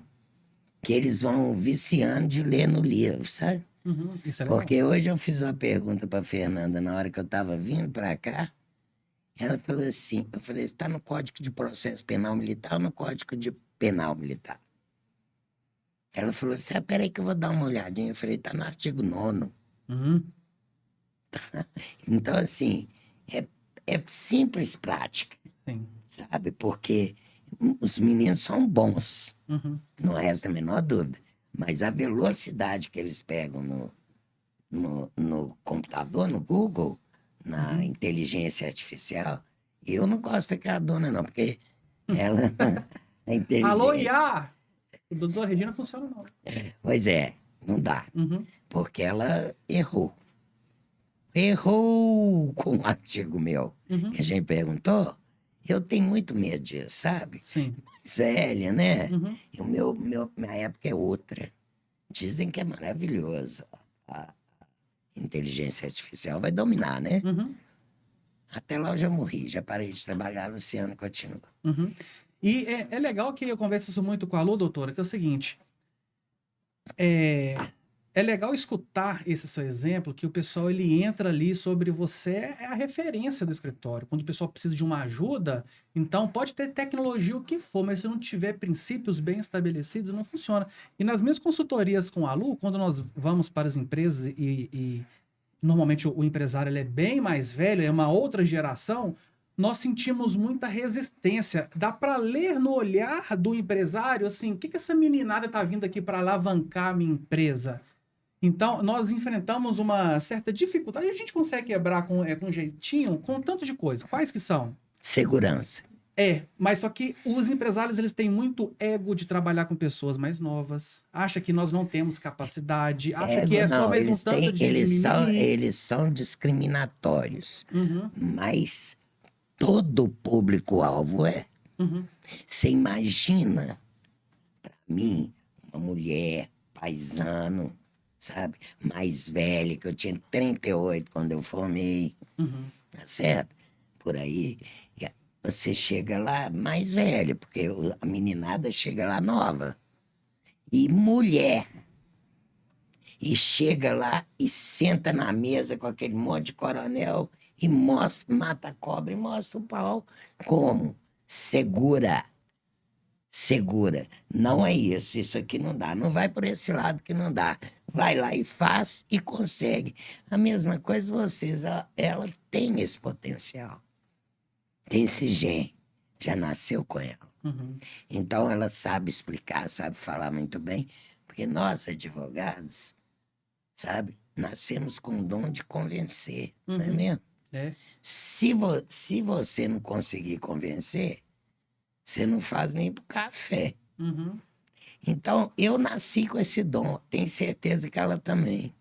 que eles vão viciando de ler no livro, sabe? Uhum. Isso é legal. Porque hoje eu fiz uma pergunta para Fernanda na hora que eu estava vindo para cá. Ela falou assim, eu falei, está no Código de Processo Penal Militar ou no Código de Penal Militar? Ela falou assim, peraí que eu vou dar uma olhadinha. Eu falei, está no artigo 9º. Uhum. Então, assim, é simples prática, Sim. sabe? Porque os meninos são bons, Uhum. não resta a menor dúvida. Mas a velocidade que eles pegam no computador, no Google, na inteligência artificial, eu não gosto daquela dona, não, porque ela. A inteligência. Alô, IA! O doutor Regina funciona não. Pois é, não dá. Uhum. Porque ela errou. Errou com um artigo meu. Uhum. Que a gente perguntou. Eu tenho muito medo disso, sabe? Sim. Zélia, né? Uhum. E minha época é outra. Dizem que é maravilhoso. A inteligência artificial vai dominar, né? Uhum. Até lá eu já morri, já parei de trabalhar, Luciano continua. Uhum. E é legal que eu converso isso muito com a Lu, doutora, que é o seguinte. É legal escutar esse seu exemplo, que o pessoal ele entra ali sobre você é a referência do escritório. Quando o pessoal precisa de uma ajuda, então pode ter tecnologia o que for, mas se não tiver princípios bem estabelecidos, não funciona. E nas minhas consultorias com a Lu, quando nós vamos para as empresas e normalmente o empresário ele é bem mais velho, é uma outra geração, nós sentimos muita resistência. Dá para ler no olhar do empresário assim, o que que essa meninada tá vindo aqui para alavancar a minha empresa? Então, nós enfrentamos uma certa dificuldade. A gente consegue quebrar com jeitinho, com tanto de coisa. Quais que são? Segurança. Mas só que os empresários, eles têm muito ego de trabalhar com pessoas mais novas. Acha que nós não temos capacidade. Acha que é só Não, mais um eles tanto têm, de mimimi. eles são discriminatórios, Uhum, mas todo público-alvo é. uhum, Você imagina, para mim, uma mulher, paisano, sabe? Mais velha, que eu tinha 38 quando eu formei, uhum. tá certo? Por aí, você chega lá mais velha, porque a meninada chega lá nova. E mulher. E chega lá e senta na mesa com aquele monte de coronel e mostra, mata a cobra e mostra o pau. Como? Segura. Segura. Não é isso. Isso aqui não dá. Não vai por esse lado que não dá. Vai lá e faz e consegue. A mesma coisa vocês. Ela tem esse potencial. Tem esse gene. Já nasceu com ela. Uhum. Então ela sabe explicar, sabe falar muito bem. Porque nós, advogados, sabe, nascemos com o dom de convencer, não é Uhum. mesmo? É. Se você não conseguir convencer, você não faz nem pro café. Uhum. Então, eu nasci com esse dom, tenho certeza que ela também.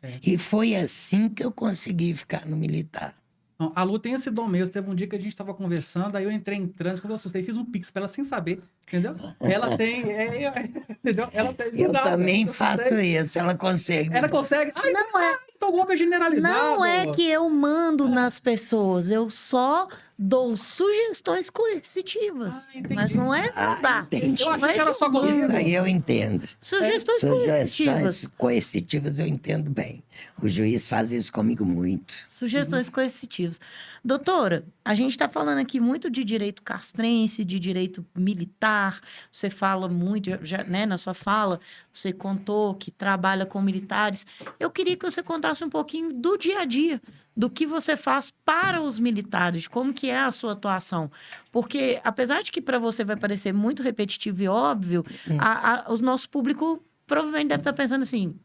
É. E foi assim que eu consegui ficar no militar. Não, a Lu tem esse dom mesmo. Teve um dia que a gente tava conversando, aí eu entrei em transe, quando eu assustei, fiz um pix pra ela sem saber, entendeu? Ela tem, entendeu? Ela tem do Eu nada. também Eu faço assustei. isso, ela consegue. Ela consegue. Ai, Não é, então o golpe é generalizado. não é que eu mando nas pessoas, eu só dou sugestões coercitivas. Ah, entendi. Mas não é mandar. Entendi. Eu achei que era só Não é que Isso comigo. aí eu entendo. Sugestões coercitivas. Sugestões coercitivas eu entendo bem. O juiz faz isso comigo muito. Sugestões coercitivas. Doutora, a gente está falando aqui muito de direito castrense, de direito militar. Você fala muito, já, né, na sua fala, você contou que trabalha com militares. Eu queria que você contasse um pouquinho do dia a dia, do que você faz para os militares, de como que é a sua atuação. Porque, apesar de que para você vai parecer muito repetitivo e óbvio, o nosso público provavelmente deve estar pensando assim,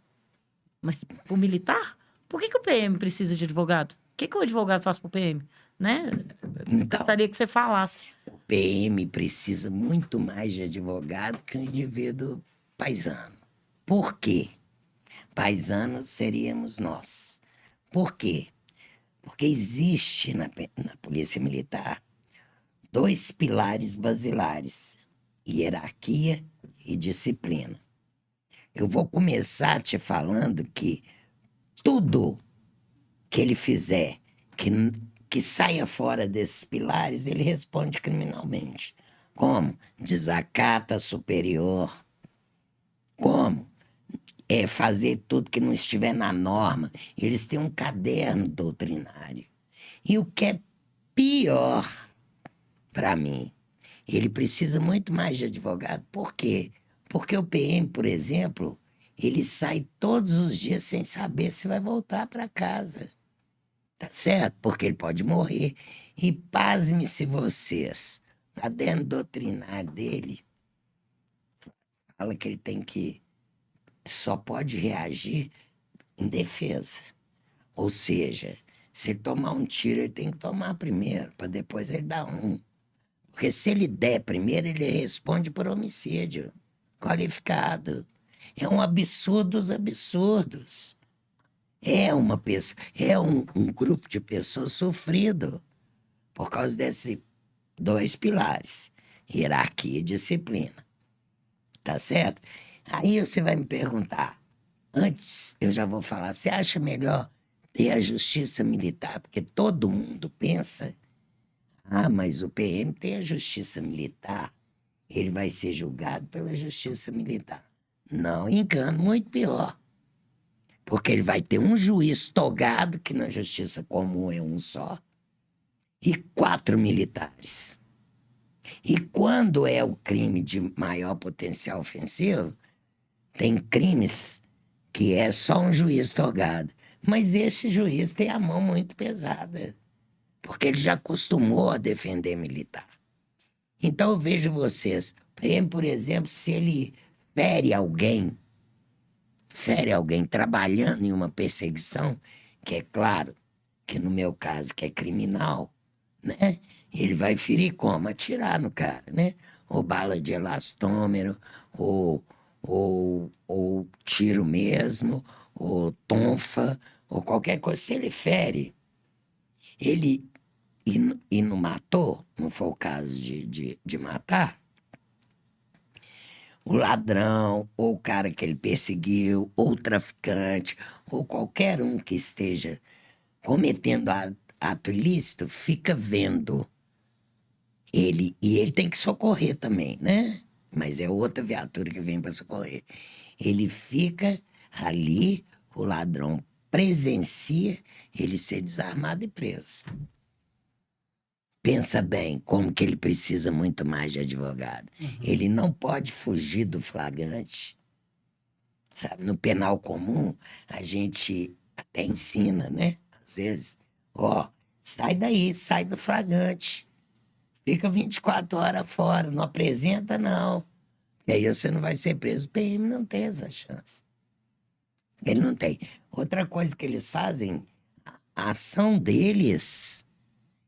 mas o militar? Por que o PM precisa de advogado? O que o advogado faz pro PM? Né? Então, Gostaria que você falasse. o PM precisa muito mais de advogado que um indivíduo paisano. Por quê? Paisanos seríamos nós. Por quê? Porque existe na Polícia Militar 2 pilares basilares: hierarquia e disciplina. Eu vou começar te falando que tudo que ele fizer que saia fora desses pilares, ele responde criminalmente. Como? Desacata superior. Como? Fazer tudo que não estiver na norma. Eles têm um caderno doutrinário. E o que é pior para mim, ele precisa muito mais de advogado. Por quê? Porque o PM, por exemplo, ele sai todos os dias sem saber se vai voltar para casa. Tá certo? Porque ele pode morrer. E pasme se vocês, o caderno doutrinário dele fala que ele só pode reagir em defesa. Ou seja, se ele tomar um tiro, ele tem que tomar primeiro, para depois ele dar um. Porque se ele der primeiro, ele responde por homicídio qualificado. É um absurdo dos absurdos. É uma pessoa, é um grupo de pessoas sofrido por causa desses 2 pilares: hierarquia e disciplina. Tá certo? Aí você vai me perguntar, antes eu já vou falar, você acha melhor ter a justiça militar? Porque todo mundo pensa, mas o PM tem a justiça militar, ele vai ser julgado pela justiça militar. Não, engano, muito pior. Porque ele vai ter um juiz togado, que na justiça comum é um só, e 4 militares. E quando é o crime de maior potencial ofensivo, tem crimes que é só um juiz togado. Mas esse juiz tem a mão muito pesada, porque ele já acostumou a defender militar. Então eu vejo vocês, por exemplo, se ele fere alguém trabalhando em uma perseguição, que é claro que no meu caso, que é criminal, né? Ele vai ferir como? Atirar no cara, né? Ou bala de elastômero, ou tiro mesmo, ou tonfa, ou qualquer coisa. Se ele fere, ele e não matou, não foi o caso de matar, o ladrão, ou o cara que ele perseguiu, ou o traficante, ou qualquer um que esteja cometendo ato ilícito, fica vendo ele. E ele tem que socorrer também, né? Mas é outra viatura que vem para socorrer. Ele fica ali, o ladrão presencia ele ser desarmado e preso. Pensa bem como que ele precisa muito mais de advogado. Ele não pode fugir do flagrante. Sabe, no penal comum, a gente até ensina, né? Às vezes, sai daí, sai do flagrante. Fica 24 horas fora, não apresenta não. E aí você não vai ser preso. O PM não tem essa chance. Ele não tem. Outra coisa que eles fazem, a ação deles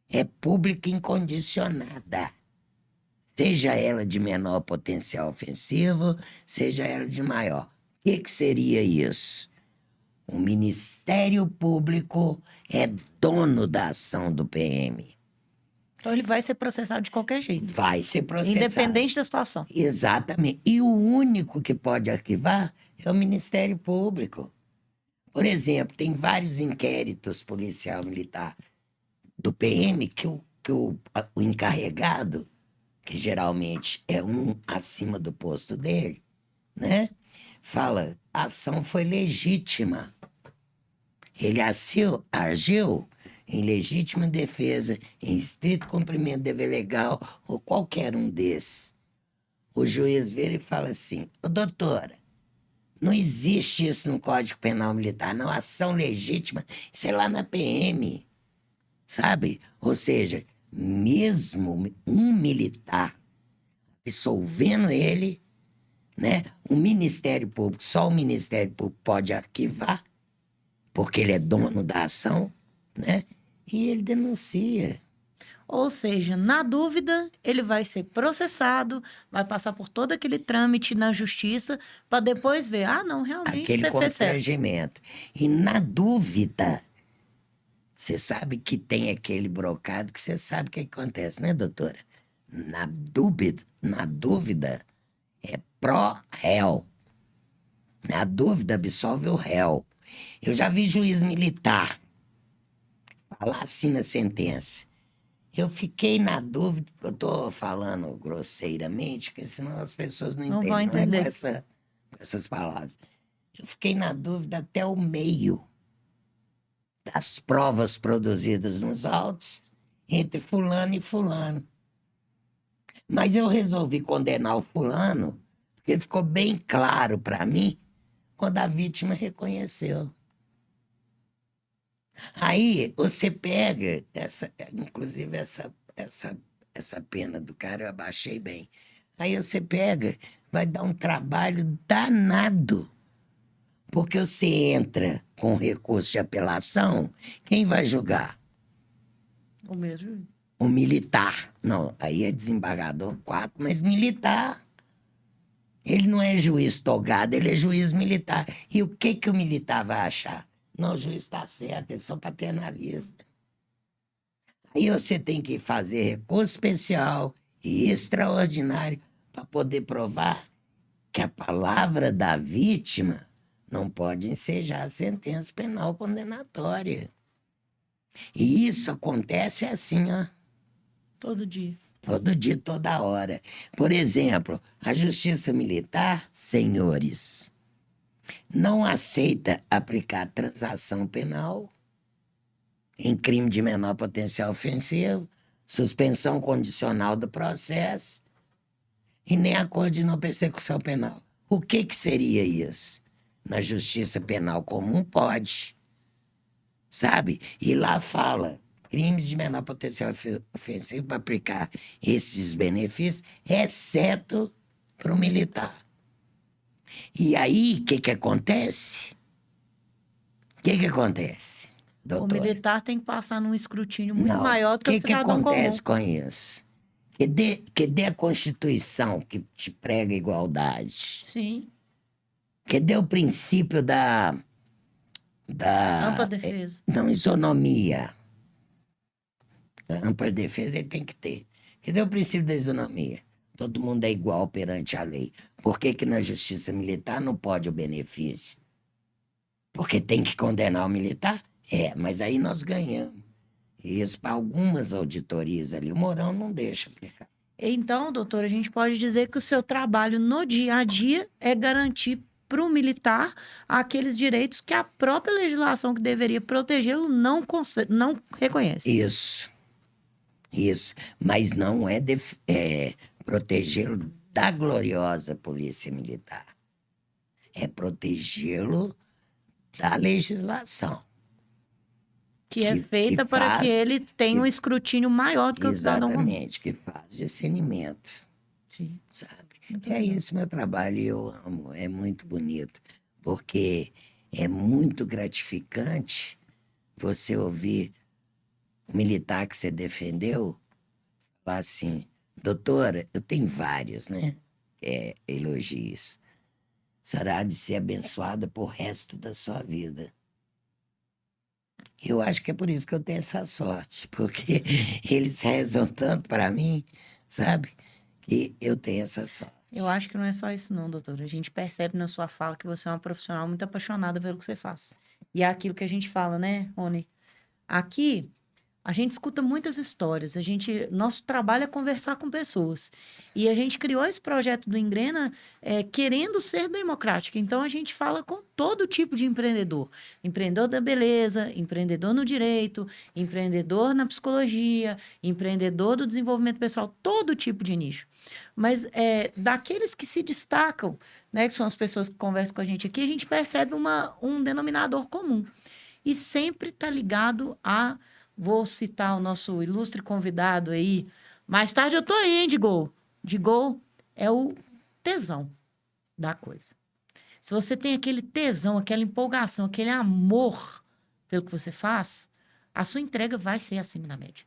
é pública incondicionada. Seja ela de menor potencial ofensivo, seja ela de maior. O que seria isso? O Ministério Público é dono da ação do PM. Então ele vai ser processado de qualquer jeito. Vai ser processado. Independente da situação. Exatamente. E o único que pode arquivar é o Ministério Público. Por exemplo, tem vários inquéritos policial militar do PM que o encarregado, que geralmente é um acima do posto dele, né? Fala, a ação foi legítima. Ele agiu em legítima defesa, em estrito cumprimento do dever legal, ou qualquer um desses. O juiz vira e fala assim, doutora, não existe isso no Código Penal Militar, não, ação legítima, isso é lá na PM, sabe? Ou seja, mesmo um militar absolvendo ele, né? O Ministério Público, só o Ministério Público pode arquivar, porque ele é dono da ação, né? E ele denuncia. Ou seja, na dúvida, ele vai ser processado, vai passar por todo aquele trâmite na justiça, para depois ver, não, realmente Aquele você fez certo. constrangimento. E na dúvida, você sabe que tem aquele brocado que você sabe o que acontece, né, doutora? Na dúvida é pró-réu. Na dúvida, absolve o réu. Eu já vi juiz militar falar assim na sentença. Eu fiquei na dúvida, eu tô falando grosseiramente, porque senão as pessoas não Não vão entendem, não é entender. com essas palavras. Eu fiquei na dúvida até o meio das provas produzidas nos autos entre fulano e fulano. Mas eu resolvi condenar o fulano, porque ficou bem claro para mim quando a vítima reconheceu. Aí você pega, inclusive essa pena do cara eu abaixei bem. Aí você pega, vai dar um trabalho danado. Porque você entra com recurso de apelação, quem vai julgar? O mesmo. O militar. Não, aí é desembargador 4, mas militar. Ele não é juiz togado, ele é juiz militar. E o que o militar vai achar? Não, o juiz está certo, ele é só paternalista. Aí você tem que fazer recurso especial e extraordinário para poder provar que a palavra da vítima não pode ensejar a sentença penal condenatória. E isso acontece assim, Todo dia. todo dia, toda hora. Por exemplo, a Justiça Militar, senhores, não aceita aplicar transação penal em crime de menor potencial ofensivo, suspensão condicional do processo e nem acordo de não persecução penal. O que seria isso? Na justiça penal comum pode, sabe? E lá fala, crimes de menor potencial ofensivo para aplicar esses benefícios, exceto para o militar. E aí, o que acontece? O que acontece, O doutora? militar tem que passar num escrutínio muito Não. maior do que o cidadão comum. O que acontece com isso? Cadê a Constituição que te prega igualdade? Sim, Cadê o princípio da ampla defesa. não isonomia? A ampla defesa ele tem que ter. Cadê o princípio da isonomia? Todo mundo é igual perante a lei. Por que na justiça militar não pode o benefício? Porque tem que condenar o militar? Mas aí nós ganhamos. E isso para algumas auditorias ali. O Mourão não deixa aplicar. Então, doutor, a gente pode dizer que o seu trabalho no dia a dia é garantir para o militar aqueles direitos que a própria legislação que deveria protegê-lo não reconhece. Isso. Mas não é protegê-lo da gloriosa polícia militar. É protegê-lo da legislação. Que é feita para que ele tenha um escrutínio maior do que o cidadão comum. Exatamente, que faz discernimento. Sim. Sabe? Isso meu trabalho e eu amo. É muito bonito. Porque é muito gratificante você ouvir o militar que você defendeu falar assim, doutora, eu tenho vários, né? Elogios. A senhora há de ser abençoada por resto da sua vida. Eu acho que é por isso que eu tenho essa sorte, porque eles rezam tanto para mim, sabe? Que eu tenho essa sorte. Eu acho que não é só isso não, doutora. A gente percebe na sua fala que você é uma profissional muito apaixonada pelo que você faz. E é aquilo que a gente fala, né, Rony? Aqui, a gente escuta muitas histórias. Nosso trabalho é conversar com pessoas. E a gente criou esse projeto do Engrena querendo ser democrático. Então, a gente fala com todo tipo de empreendedor. Empreendedor da beleza, empreendedor no direito, empreendedor na psicologia, empreendedor do desenvolvimento pessoal, todo tipo de nicho. Mas daqueles que se destacam, né, que são as pessoas que conversam com a gente aqui, a gente percebe um denominador comum. E sempre está ligado a... Vou citar o nosso ilustre convidado aí. Mais tarde eu tô aí, hein, Digol? Digol é o tesão da coisa. Se você tem aquele tesão, aquela empolgação, aquele amor pelo que você faz, a sua entrega vai ser acima da média.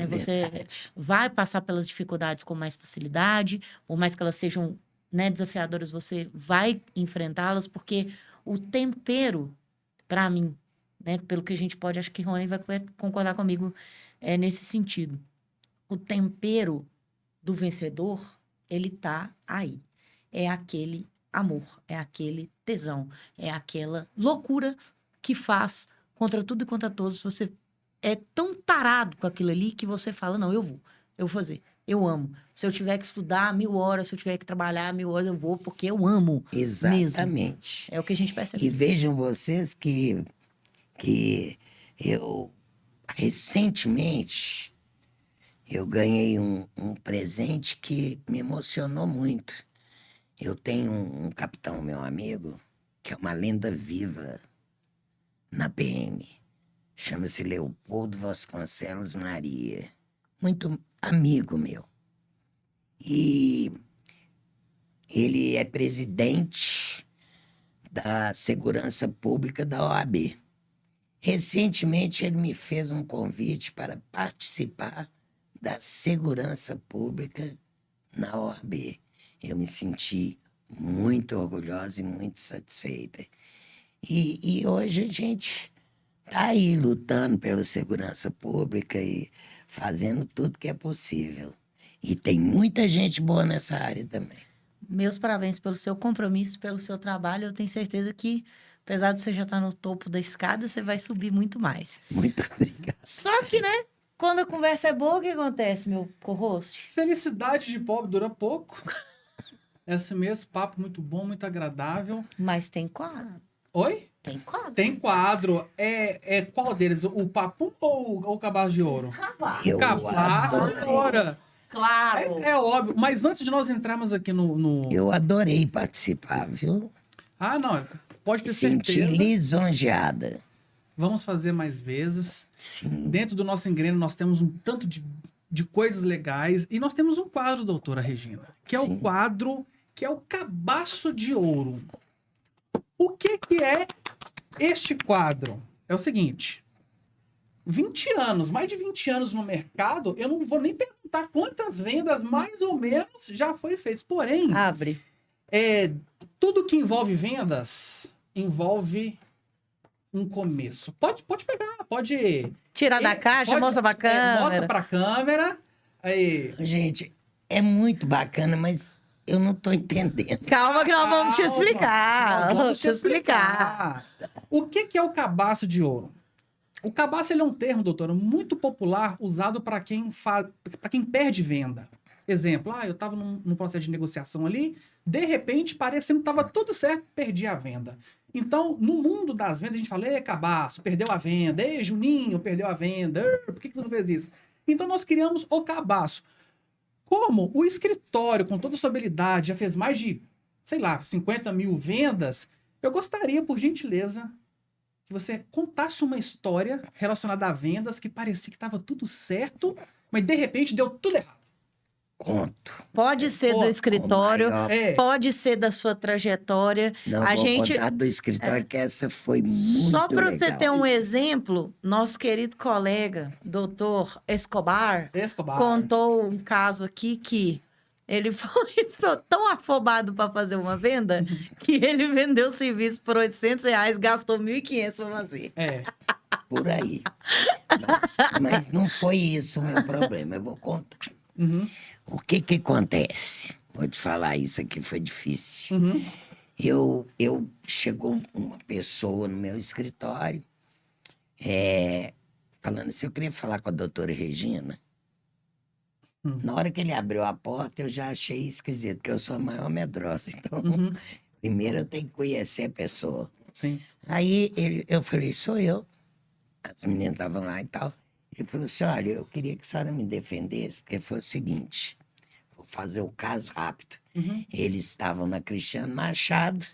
Você vai passar pelas dificuldades com mais facilidade, por mais que elas sejam, né, desafiadoras, você vai enfrentá-las, porque o tempero, para mim, né, pelo que a gente pode, acho que Rony vai concordar comigo nesse sentido. O tempero do vencedor, ele tá aí. É aquele amor, é aquele tesão, é aquela loucura que faz contra tudo e contra todos. Você é tão tarado com aquilo ali que você fala, não, eu vou fazer, eu amo. Se eu tiver que estudar 1000 horas, se eu tiver que trabalhar 1000 horas, eu vou, porque eu amo. Exatamente. Mesmo. É o que a gente percebe. E vejam vocês que eu, recentemente, eu ganhei um presente que me emocionou muito. Eu tenho um capitão, meu amigo, que é uma lenda viva na PM. Chama-se Leopoldo Vasconcelos Maria. Muito amigo meu. E ele é presidente da Segurança Pública da OAB. Recentemente, ele me fez um convite para participar da segurança pública na OAB. Eu me senti muito orgulhosa e muito satisfeita. E hoje a gente está aí lutando pela segurança pública e fazendo tudo que é possível. E tem muita gente boa nessa área também. Meus parabéns pelo seu compromisso, pelo seu trabalho. Eu tenho certeza que, apesar de você já estar no topo da escada, você vai subir muito mais. Muito obrigado. Só que, né? Quando a conversa é boa, o que acontece, meu co-host? Felicidade de pobre dura pouco. Esse mesmo papo muito bom, muito agradável. Mas tem quadro. Oi? Tem quadro. Tem quadro. É qual deles? O Papum ou o Cabaço de Ouro? Cavalo. Eu Cabaço de adorei. Ouro. Claro. É óbvio. Mas antes de nós entrarmos aqui no... Eu adorei participar, viu? Ah, não. Pode ter Senti certeza. lisonjeada. Vamos fazer mais vezes. Sim. Dentro do nosso engreno, nós temos um tanto de coisas legais. E nós temos um quadro, doutora Regina, que é o Sim. quadro que é o Cabaço de Ouro. O que é este quadro? É o seguinte. 20 anos, mais de 20 anos no mercado, eu não vou nem perguntar quantas vendas, mais ou menos, já foi feitas. Porém, Abre. tudo que envolve vendas envolve um começo. Pode pegar, pode... Tira da caixa, pode- mostra pra câmera. mostra pra câmera. Aí. Gente, é muito bacana, mas eu não tô entendendo. Calma que nós vamos te Calma, explicar. nós Vamos te explicar. O que é o cabaço de ouro? O cabaço ele é um termo, doutora, muito popular usado para quem perde venda. Exemplo, eu estava num processo de negociação ali, de repente, parecendo que estava tudo certo, perdi a venda. Então, no mundo das vendas, a gente fala, cabaço, perdeu a venda, Juninho, perdeu a venda, por que tu não fez isso? Então, nós criamos o cabaço. Como o escritório, com toda a sua habilidade, já fez mais de, 50 mil vendas, eu gostaria, por gentileza, que você contasse uma história relacionada a vendas que parecia que estava tudo certo, mas de repente deu tudo errado. Conto. Pode ser do O escritório, maior- pode ser da sua trajetória. Não A vou gente- contar do escritório, que essa foi muito Só para você legal. ter um exemplo, nosso querido colega, doutor Escobar, Escobar. contou um caso aqui que ele foi tão afobado para fazer uma venda que ele vendeu o serviço por R$800, gastou R$1.500 para fazer. Por aí. Mas não foi isso o meu problema, eu vou contar. Uhum, O que acontece? Vou te falar, isso aqui foi difícil. uhum, Eu chegou uma pessoa no meu escritório, falando assim, eu queria falar com a doutora Regina. Na hora que ele abriu a porta, eu já achei esquisito, porque eu sou a maior medrosa. Então, uhum, primeiro eu tenho que conhecer a pessoa. sim. Aí eu falei, sou eu. As meninas estavam lá e tal. Ele falou assim, olha, eu queria que a senhora me defendesse, porque foi o seguinte, vou fazer o caso rápido. Uhum, Eles estavam na Cristiano Machado,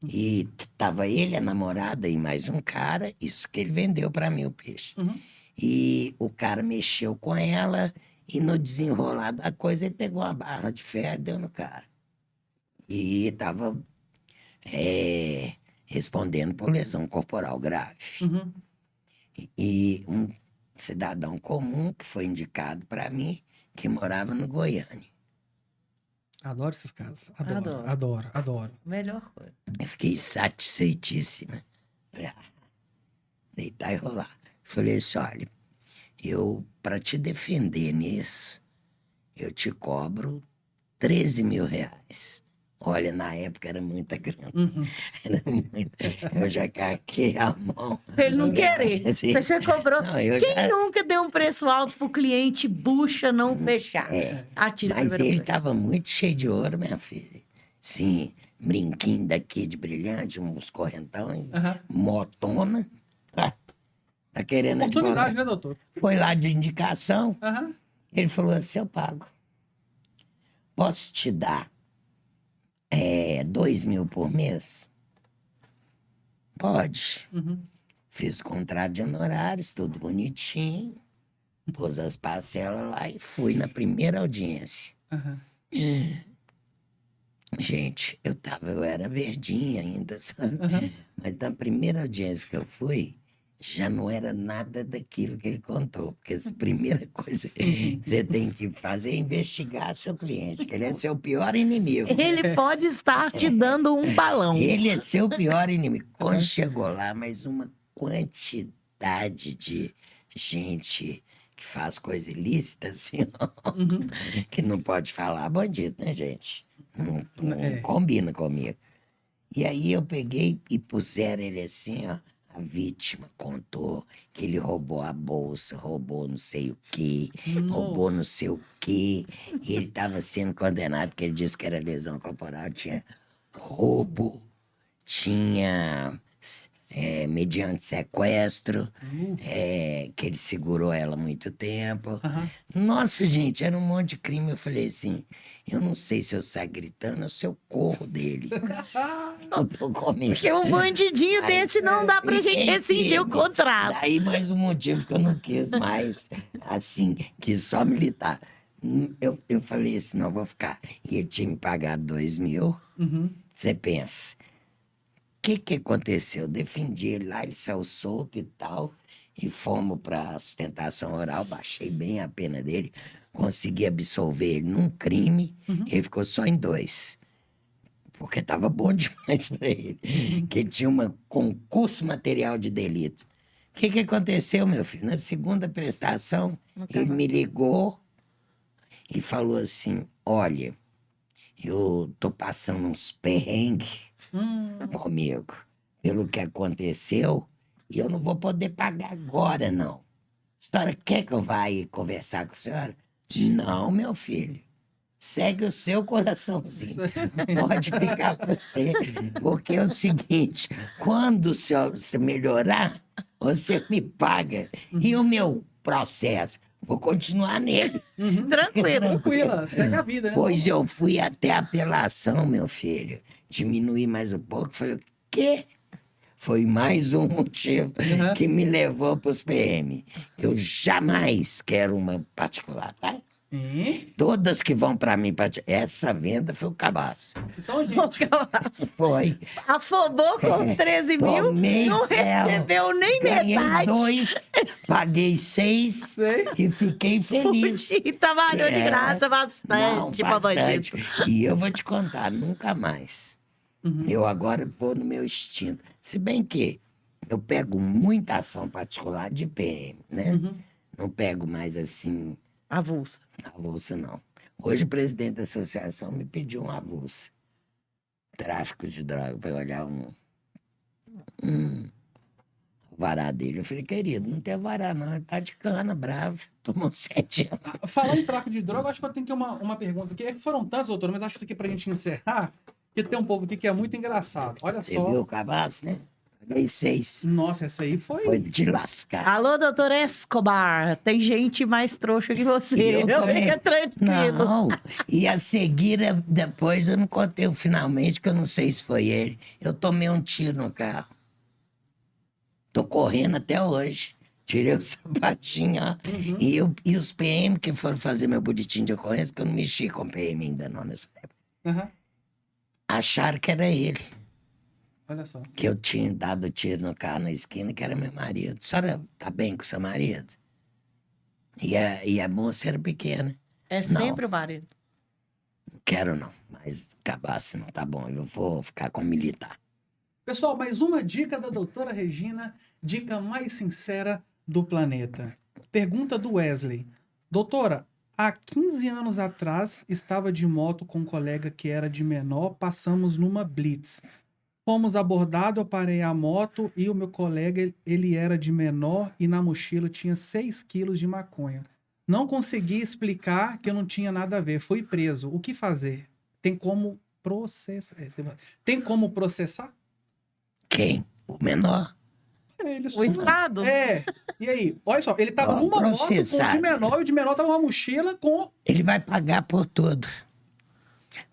e tava ele, a namorada e mais um cara, isso que ele vendeu para mim o peixe. uhum. E o cara mexeu com ela, e no desenrolar da coisa, ele pegou uma barra de ferro e deu no cara. E tava respondendo por lesão corporal grave. Uhum. E um cidadão comum que foi indicado para mim, que morava no Goiânia. Adoro esses casos. Adoro. Adoro. Melhor coisa. Eu fiquei satisfeitíssima. Falei, deitar e rolar. Falei assim, olha, para te defender nisso, eu te cobro R$13.000. Olha, na época era muita grana. Uhum. Era muito. Eu já caquei a mão. Pra ele não querer. Assim, Você já cobrou. não, eu Quem já- nunca deu um preço alto pro cliente, bucha, não fechar? Atira Mas primeiro. ele tava muito cheio de ouro, minha filha. Sim, brinquinho daqui de brilhante, uns correntões, Aham. motona. Tá querendo Oportunidade, advogar? né, doutor? Foi lá de indicação. Aham. Ele falou assim, eu pago. Posso te dar 2.000 por mês? Pode. Uhum. Fiz o contrato de honorários, tudo bonitinho. Pus as parcelas lá e fui na primeira audiência. Aham. Gente, eu era verdinha ainda, sabe? Aham. Mas na primeira audiência que eu fui, já não era nada daquilo que ele contou. Porque a primeira coisa que você tem que fazer é investigar seu cliente, que ele é seu pior inimigo. Ele pode estar te dando um balão. Ele é seu pior inimigo. Quando chegou lá, mas uma quantidade de gente que faz coisa ilícita, assim, Uhum. que não pode falar bandido, né, gente? Não É. combina comigo. E aí eu peguei e puseram ele assim, ó, A vítima contou que ele roubou a bolsa, roubou não sei o quê, roubou não sei o quê. E ele estava sendo condenado porque ele disse que era lesão corporal, tinha roubo, tinha mediante sequestro, que ele segurou ela há muito tempo. Aham. Nossa, gente, era um monte de crime. Eu falei assim, eu não sei se eu saio gritando ou se eu corro dele. Eu tô comigo. Porque um bandidinho Mas, desse não dá pra gente fiquei rescindir o firme. contrato. Daí mais um motivo que eu não quis mais, assim, quis só militar. Eu falei assim, não, vou ficar. E ele tinha me pagado 2.000. Uhum. Você pensa, o que aconteceu? Eu defendi ele lá, ele saiu solto e tal. E fomos pra sustentação oral, baixei bem a pena dele. Consegui absolver ele num crime, ele ficou só em 2. Porque tava bom demais pra ele. Que ele tinha um concurso material de delito. O que aconteceu, meu filho? Na segunda prestação, ele me ligou e falou assim, olha, eu tô passando uns perrengues comigo pelo que aconteceu e eu não vou poder pagar agora, não. A senhora quer que eu vá aí conversar com a senhora? Não, meu filho. Segue o seu coraçãozinho. Pode ficar para você. Porque é o seguinte, quando o senhor se melhorar, você me paga. E o meu processo? Vou continuar nele. Tranquilo. Tranquila, segue a vida, né? Pois eu fui até a apelação, meu filho. Diminuí mais um pouco. Falei, o quê? Foi mais um motivo Uhum. que me levou para os PM. Eu jamais quero uma particular, tá? Hein? Todas que vão para mim, essa venda foi o cabaço. Então, gente, Foi. Afobou com 13 mil, Tomei não ela, recebeu nem ganhei metade. 2, paguei 6 Sei. e fiquei feliz. E trabalhou de graça bastante, Não, pra bastante. bandido. E eu vou te contar, nunca mais. Eu agora vou no meu instinto. Se bem que eu pego muita ação particular de PM, né? Não pego mais assim, Avulsa. avulso, não. Hoje o presidente da associação me pediu um avulso. Tráfico de droga, para olhar um vará dele. Eu falei, querido, não tem vará não, ele tá de cana, bravo. Tomou 7 anos. falando em tráfico de droga, eu acho que eu tenho que uma pergunta aqui. É que foram tantas, doutor, mas acho que isso aqui pra gente encerrar, que tem um povo aqui que é muito engraçado. Olha Você só. viu o cabaço, né? Paguei 6. Nossa, essa aí foi. Foi de lascar. Alô, doutor Escobar, tem gente mais trouxa que você. Eu também. Fica tranquilo. Não, e a seguir, depois eu não contei o finalmente, que eu não sei se foi ele. Eu tomei um tiro no carro. Tô correndo até hoje. Tirei o sapatinho, ó. E os PM que foram fazer meu boletim de ocorrência, que eu não mexi com PM ainda não nessa época, Aham. acharam que era ele. Olha só. Que eu tinha dado tiro no carro na esquina, que era meu marido. A senhora tá bem com seu marido? E a moça era pequena. É Não. sempre o marido. Quero não, mas acabasse não, tá bom, eu vou ficar com militar. Pessoal, mais uma dica da doutora Regina, dica mais sincera do planeta. Pergunta do Wesley. Doutora, há 15 anos atrás, estava de moto com um colega que era de menor, passamos numa blitz. Fomos abordados, eu parei a moto e o meu colega, ele era de menor e na mochila tinha 6 quilos de maconha. Não consegui explicar que eu não tinha nada a ver, fui preso. O que fazer? Tem como processar? Tem como processar? Quem? O menor? Ele O Estado? É. E aí? Olha só, ele tava Ó, numa moto com o de processado. menor e o de menor tava numa mochila com... Ele vai pagar por tudo.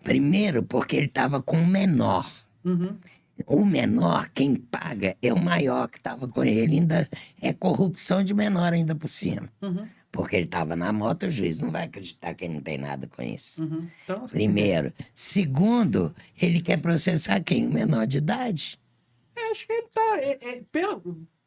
Primeiro, porque ele estava com o menor. Uhum. O menor, quem paga, é o maior que estava com ele. Ainda é corrupção de menor ainda por cima. Uhum. Porque ele estava na moto, o juiz não vai acreditar que ele não tem nada com isso. Uhum. Então, assim, Primeiro. Segundo, ele quer processar quem? O menor de idade. acho que ele tá...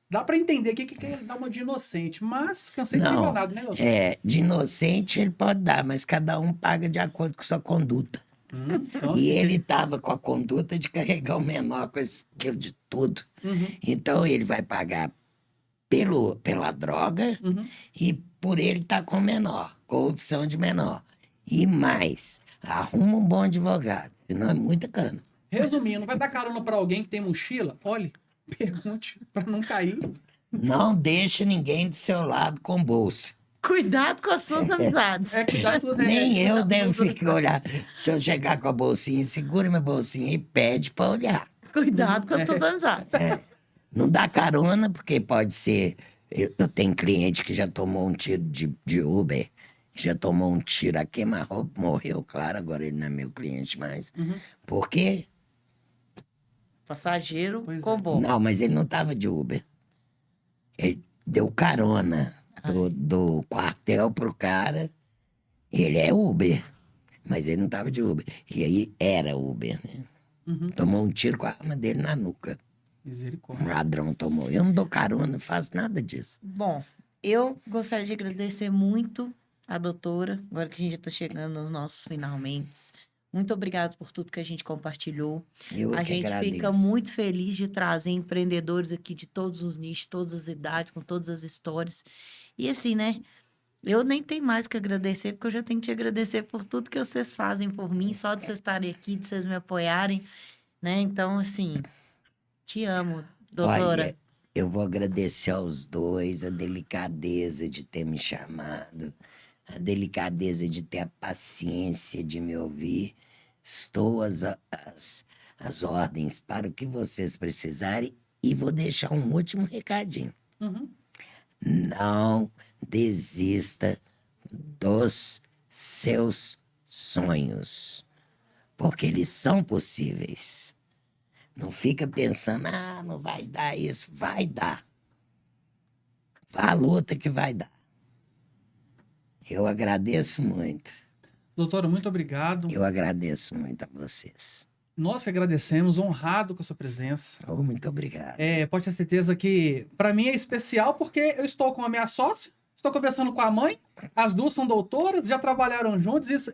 dá pra entender aqui que ele dá uma de inocente, mas cansei de ser Não, enganado, né, doutor? de inocente ele pode dar, mas cada um paga de acordo com sua conduta. Então, E ele estava com a conduta de carregar o menor com esse quilo de tudo. uhum. Então ele vai pagar pela droga Uhum. e por ele estar com o menor, corrupção de menor. E mais, arruma um bom advogado, senão é muita cana. Resumindo, vai dar carona pra alguém que tem mochila? Olhe, pergunte para não cair. Não deixe ninguém do seu lado com bolsa. Cuidado com as suas amizades. Cuidado, Nem eu devo ficar olhar. Se eu chegar com a bolsinha, segura minha bolsinha e pede para olhar. Cuidado com as suas amizades. Não dá carona, porque pode ser... Eu tenho cliente que já tomou um tiro de Uber, já tomou um tiro a queima-roupa, morreu, claro, agora ele não é meu cliente mais. Por quê? Passageiro Pois é. combou. Não, mas ele não estava de Uber. Ele deu carona do quartel pro cara. Ele é Uber, mas ele não estava de Uber. E aí era Uber, né? Tomou um tiro com a arma dele na nuca. Um Misericórdia. ladrão tomou. Eu não dou carona, não faço nada disso. Bom, eu gostaria de agradecer muito a doutora, agora que a gente já está chegando nos nossos finalmente. Muito obrigada por tudo que a gente compartilhou. Eu A que gente agradeço. fica muito feliz de trazer empreendedores aqui de todos os nichos, todas as idades, com todas as histórias. E assim, né? Eu nem tenho mais o que agradecer, porque eu já tenho que te agradecer por tudo que vocês fazem por mim, só de vocês estarem aqui, de vocês me apoiarem, né? Então, assim, te amo, doutora. Olha, eu vou agradecer aos dois a delicadeza de ter me chamado, a delicadeza de ter a paciência de me ouvir. Estou às ordens para o que vocês precisarem e vou deixar um último recadinho. Não desista dos seus sonhos, porque eles são possíveis. Não fica pensando, não vai dar isso. Vai dar. Vá à luta que vai dar. Eu agradeço muito. Doutora, muito obrigado. Eu agradeço muito a vocês. Nós que agradecemos, honrado com a sua presença. Oh, muito obrigado. Pode ter certeza que, para mim, é especial porque eu estou com a minha sócia, estou conversando com a mãe, as duas são doutoras, já trabalharam juntos, isso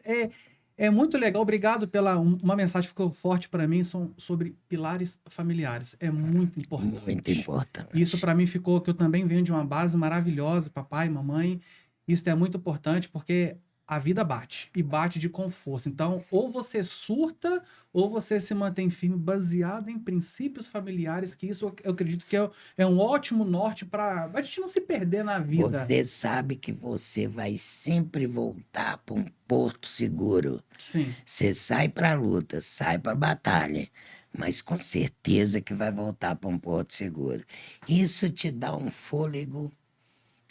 é muito legal. Obrigado pela uma mensagem que ficou forte para mim sobre pilares familiares. É muito importante. Muito importante. Isso para mim ficou que eu também venho de uma base maravilhosa, papai, mamãe. Isso é muito importante porque a vida bate e bate de força. Então, ou você surta ou você se mantém firme baseado em princípios familiares, que isso eu acredito que é um ótimo norte para a gente não se perder na vida. Você sabe que você vai sempre voltar para um porto seguro. Sim. Você sai para a luta, sai para a batalha, mas com certeza que vai voltar para um porto seguro. Isso te dá um fôlego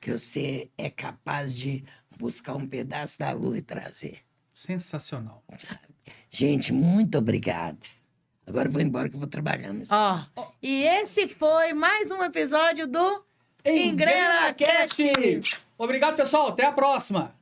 que você é capaz de buscar um pedaço da lua e trazer. Sensacional. Sabe? Gente, muito obrigado. Agora eu vou embora que eu vou trabalhar. Mas... E esse foi mais um episódio do Engrena Cast. Obrigado, pessoal. Até a próxima.